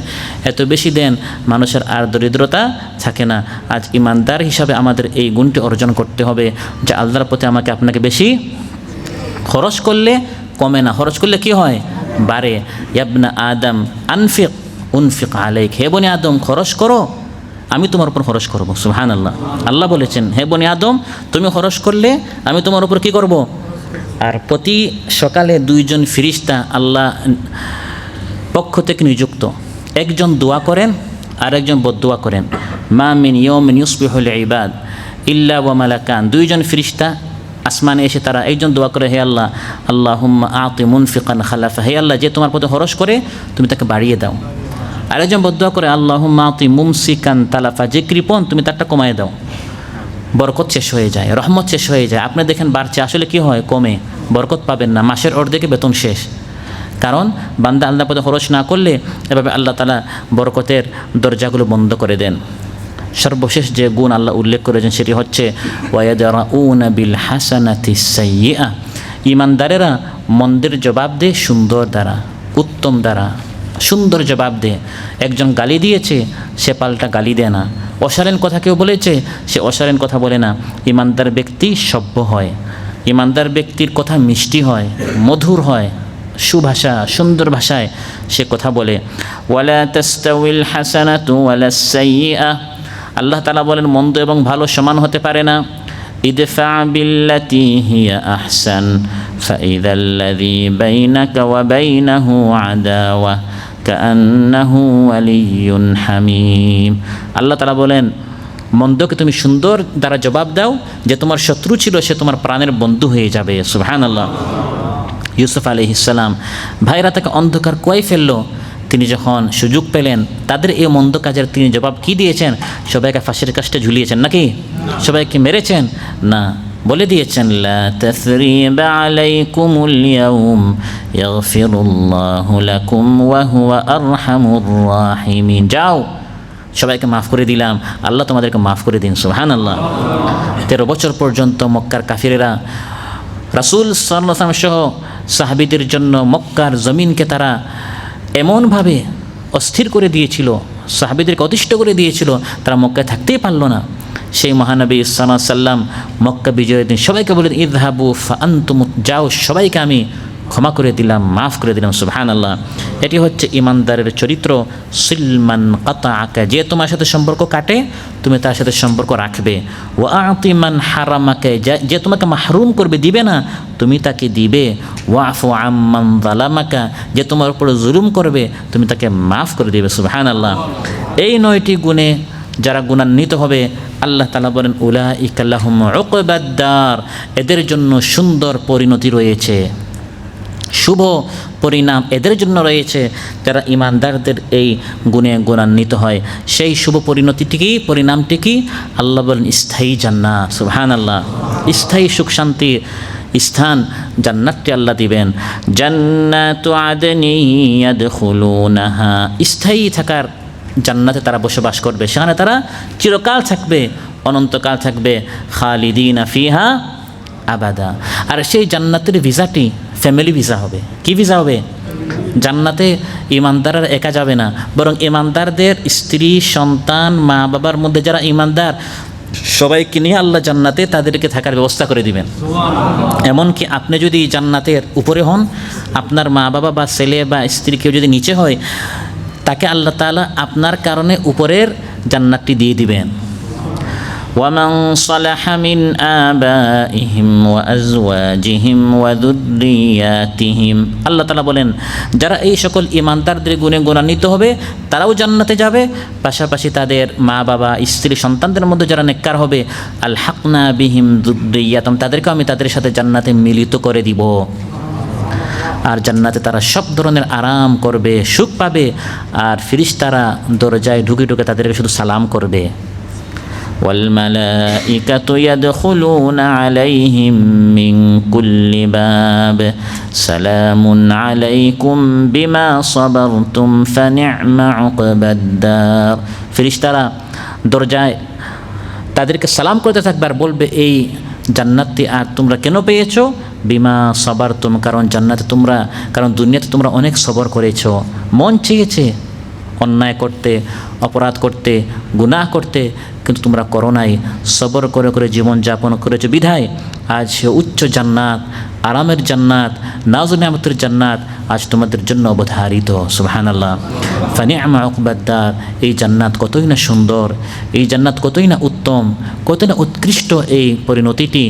এত বেশি দেন মানুষের আর দরিদ্রতা থাকে না। আজ ইমানদার হিসাবে আমাদের এই গুণটি অর্জন করতে হবে যে আল্লাহর প্রতি আমাকে আপনাকে বেশি খরচ করলে কমে না, খরচ করলে কি হয়? বাড়ে। ইয়াবনা আদম আনফিক উনফিক আলাইক, হে বনি আদম খরচ করো, আমি তোমার উপর খরচ করব। সুবহানাল্লাহ। আল্লাহ বলেছেন হে বনি আদম তুমি খরচ করলে আমি তোমার উপর কি করব? আর প্রতি সকালে 2 জন ফেরেশতা আল্লাহ পক্ষ থেকে নিযুক্ত, একজন দোয়া করেন আর একজন বদদোয়া করেন। মা মিন ইয়াউমিন ইউসবিহুল ইবাদ ইল্লা ওয়া মালাকান, 2 জন ফেরেশতা আসমানে এসে তারা একজন দোয়া করে হে আল্লাহ আল্লাহুম্মা আতি মুনফিকান খালাফা, হে আল্লাহ যে তোমার পথে খরচ করে তুমি তাকে বাড়িয়ে দাও। আরেকজন বদদোয়া করে আল্লাহুম্মা আতি মুমসিকান তালাফা, যে কৃপণ তুমি তারটা কমায় দাও। বরকত শেষ হয়ে যায়, রহমত শেষ হয়ে যায়। আপনি দেখেন বাড়ছে, আসলে কি হয়? কমে, বরকত পাবেন না, মাসের অর্ধেকে বেতন শেষ। কারণ বান্দা আল্লাহ পথে খরচ না করলে এভাবে আল্লাহ তাআলা বরকতের দরজাগুলো বন্ধ করে দেন। সর্বশেষ যে গুণ আল্লাহ উল্লেখ করেছেন সেটি হচ্ছে ওয়ায়াদরাউনা বিল হাসানাতিস সাইয়্যিআ, ইমানদারেরা মন্দের জবাব দেয় সুন্দর দ্বারা, উত্তম দ্বারা, সুন্দর জবাব দেয়। একজন গালি দিয়েছে সে পাল্টা গালি দেয় না, অশালীন কথা কেউ বলেছে সে অশালীন কথা বলে না। ইমানদার ব্যক্তি সভ্য হয়, ইমানদার ব্যক্তির কথা মিষ্টি হয়, মধুর হয়, সুভাষা সুন্দর ভাষায় সে কথা বলে। ওয়ালা তাস্তাউইল হাসানাতু ওয়ালাস সাইয়্যিআ, আল্লাহ তাআলা বলেন মন্দ এবং ভালো সমান হতে পারে না। ইদফা বিল্লাতি হিয়া আহসান ফাইযাল্লাযী বাইনাকা ওয়া বাইনাহু আদাওয়া কাআন্নাহু ওয়ালিয়্যুন হামীম। আল্লাহ তাআলা বলেন মন্দকে তুমি সুন্দর দ্বারা জবাব দাও, যে তোমার শত্রু ছিল সে তোমার প্রাণের বন্ধু হয়ে যাবে। সুবহানাল্লাহ। ইউসুফ আলাইহিস সালাম ভাইরা তাকে অন্ধকার কুয়ায় ফেললো, তিনি যখন সুযোগ পেলেন তাদের এই মন্দ কাজের তিনি জবাব কি দিয়েছেন? সবাইকে ফাঁসির কাস্টে ঝুলিয়েছেন নাকি? সবাইকে মেরেছেন না, বলে দিয়েছেন লা তাসরিবা আলাইকুমুল ইয়াউম ইয়াগফিরুল্লাহু লাকুম ওয়া হুয়া আরহামুর রাহিমিন, যাও সবাইকে মাফ করে দিলাম, আল্লাহ তোমাদেরকে মাফ করে দিন। সুবহানাল্লাহ। 13 বছর পর্যন্ত মক্কার কাফিরেরা রাসূল সাল্লাল্লাহু আলাইহি ওয়াসাল্লাম সহ সাহাবীদের জন্য মক্কার জমিনকে তারা এমনভাবে অস্থির করে দিয়েছিল, সাহাবীদেরকে অতিষ্ঠ করে দিয়েছিল, তারা মক্কায় থাকতেই পারলো না। সেই মহানবী সাল্লাল্লাহু আলাইহি ওয়াসাল্লাম মক্কা বিজয়ের দিন সবাইকে বলেন ইযহাবু ফাআনতুম, যাও সবাইকে আমি ক্ষমা করে দিলাম, মাফ করে দিলাম। সুবহানাল্লাহ। এটি হচ্ছে ইমানদারের চরিত্র। সিলমান কাতাআকা, যে তোমার সাথে সম্পর্ক কাটে তুমি তার সাথে সম্পর্ক রাখবে। ওয়া আতি মান হারামাকা, যে তোমাকে মাহরুম করবে দিবে না তুমি তাকে দিবে। ওয়াফু আম্মান যালামাকা, যে তোমার উপর জুলুম করবে তুমি তাকে মাফ করে দিবে। সুবহানাল্লাহ। এই 9টি গুণে যারা গুণান্বিত হবে আল্লাহ তাআলা বলেন উলাইকা লাহুম উকবাদ দার, এদের জন্য সুন্দর পরিণতি রয়েছে, শুভ পরিণাম এদের জন্য রয়েছে যারা ইমানদারদের এই গুণে গুণান্বিত হয়। সেই শুভ পরিণামটি কি? আল্লাহ বলেন স্থায়ী জান্নাত। সুবহানাল্লাহ। স্থায়ী সুখ শান্তির স্থান জান্নাতটি আল্লাহ দিবেন। জান্নাতু আদনি ইয়াদখুলুনাহা, স্থায়ী থাকার জান্নাতে তারা বসবাস করবে, সেখানে তারা চিরকাল থাকবে, অনন্তকাল থাকবে। খালিদিনা ফিহা আবাদা। আর সেই জান্নাতের ভিসাটি ফ্যামিলি ভিসা হবে। কি ভিসা হবে? জান্নাতে ইমানদাররা একা যাবে না, বরং ইমানদারদের স্ত্রী সন্তান মা বাবার মধ্যে যারা ইমানদার সবাইকে নিয়ে আল্লাহ জান্নাতে তাদেরকে থাকার ব্যবস্থা করে দিবেন। এমনকি আপনি যদি জান্নাতের উপরে হন, আপনার মা বাবা বা ছেলে বা স্ত্রী কেউ যদি নিচে হয়, তাকে আল্লাহ তাআলা আপনার কারণে উপরের জান্নাতটি দিয়ে দিবেন। ومن صلح من آبائهم وأزواجهم وذرياتهم, আল্লাহ তাআলা বলেন যারা এই সকল ইমানদারদের গুণে গুণান্বিত হবে তারাও জান্নাতে যাবে, পাশাপাশি তাদের মা বাবা স্ত্রী সন্তানদের মধ্যে যারা নেককার হবে আলহাকনা বিহিম যুররিয়াতাহুম, তাদেরকে আমি তাদের সাথে জান্নাতে মিলিত করে দিব। আর জান্নাতে তারা সব ধরনের আরাম করবে, সুখ পাবে, আর ফেরেশতারা দরজায় ঢুকে ঢুকে তাদেরকে শুধু সালাম করবে। والملائكة يدخلون عليهم من كل باب سلام عليكم بما صبرتم فنعم عقبى الدار। ফেরেশতারা দরজায় তাদেরকে সালাম করতে থাকবে আর বলবে এই জান্নাতটি আর তোমরা কেন পেয়েছো? বিমা সবার কারণ জান্নাতে তোমরা, কারণ দুনিয়াতে তোমরা অনেক সবর করেছো, মন চেয়েছে অন্যায় করতে, অপরাধ করতে, গুনাহ করতে, কিন্তু তোমরা করো নাই, সবর করে করে জীবনযাপন করেছো বিধায় আজ সে উচ্চ জান্নাত, আরামের জান্নাত, নাজ নেয়ামতের জান্নাত আজ তোমাদের জন্য অবধারিত। সুবহানাল্লাহ। ফানি'মা উকবাদ্দার, এই জান্নাত কতই না সুন্দর, এই জান্নাত কতই না উত্তম, কতই না উৎকৃষ্ট এই পরিণতিটি,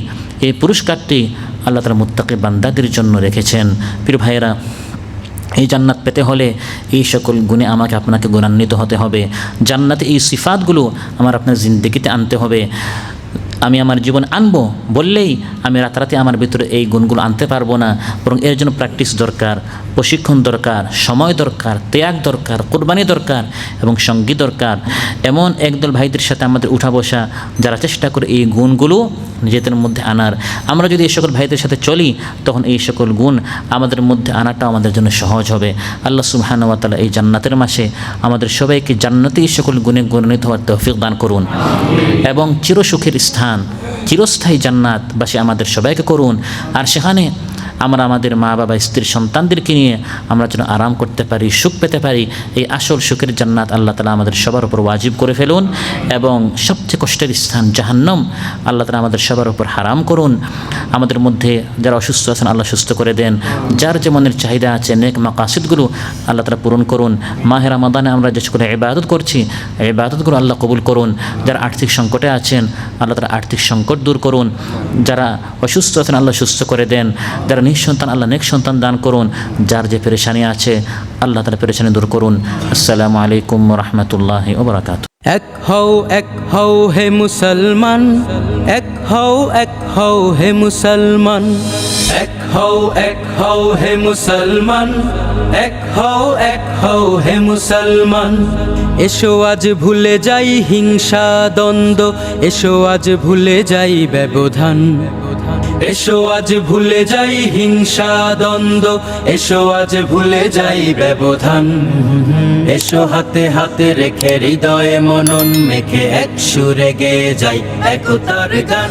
এই পুরস্কারটি আল্লাহ তাআলা মুত্তাকি বান্দাদের জন্য রেখেছেন। প্রিয় ভাইয়েরা, এই জান্নাত পেতে হলে এই সকল গুণে আমাকে আপনাকে গুণান্বিত হতে হবে। জান্নাতে এই সিফাতগুলো আমার আপনার জিন্দেগিতে আনতে হবে। আমি আমার জীবন আনবো বললেই আমি রাতারাতি আমার ভিতরে এই গুণগুলো আনতে পারবো না, বরং এর জন্য প্র্যাকটিস দরকার, প্রশিক্ষণ দরকার, সময় দরকার, ত্যাগ দরকার, কোরবানি দরকার এবং সঙ্গী দরকার। এমন একদল ভাইদের সাথে আমাদের উঠা বসা যারা চেষ্টা করে এই গুণগুলো নিজেদের মধ্যে আনার। আমরা যদি এই সকল ভাইদের সাথে চলি তখন এই সকল গুণ আমাদের মধ্যে আনাটা আমাদের জন্য সহজ হবে। আল্লাহ সুবহানাহু ওয়া তাআলা এই জান্নাতের মাসে আমাদের সবাইকে জান্নাতে এই সকল গুণে গুণান্বিত হওয়ার তৌফিক দান করুন এবং চিরসুখের স্থান, চিরস্থায়ী জান্নাতবাসী আমাদের সবাইকে করুন। আর সেখানে আমরা আমাদের মা বাবা, স্ত্রী, সন্তানদেরকে নিয়ে আমরা যেন আরাম করতে পারি, সুখ পেতে পারি। এই আসল সুখের জান্নাত আল্লাহ তাআলা আমাদের সবার উপর ওয়াজিব করে ফেলুন এবং সবচেয়ে কষ্টের স্থান জাহান্নাম আল্লাহ তাআলা আমাদের সবার উপর হারাম করুন। আমাদের মধ্যে যারা অসুস্থ আছেন আল্লাহ সুস্থ করে দেন, যার যে মনের চাহিদা আছে নেক মাকাসিদগুলো আল্লাহ তাআলা পূরণ করুন। মাহে রমাদানে আমরা যে সকল ইবাদত করছি এই ইবাদতগুলো আল্লাহ কবুল করুন। যারা আর্থিক সংকটে আছেন আল্লাহ তাআলা আর্থিক সংকট দূর করুন। যারা অসুস্থ আছেন আল্লাহ সুস্থ করে দেন। যারা নিঃসন্তান আল্লাহ নেক সন্তান দান করুন। যার যে পেরেশানি আছে আল্লাহ তাআলা পেরেশানি দূর করুন। আসসালামু আলাইকুম ওয়া রাহমাতুল্লাহি ওয়া বারাকাতুহু। এক হও হে মুসলমান, এক হও হে মুসলমান, এক হও হে মুসলমান, এক হও হে মুসলমান। এসো আজ ভুলে যাই হিংসা দ্বন্দ্ব, এসো আজ ভুলে যাই ব্যবধান, এসো আজ ভুলে যাই হিংসা দ্বন্দ্ব, এসো আজ ভুলে যাই ব্যবধান। এসো হাতে হাতে রেখে হৃদয়ে মনন মেখে এক সুরে গেয়ে যাই একতার গান।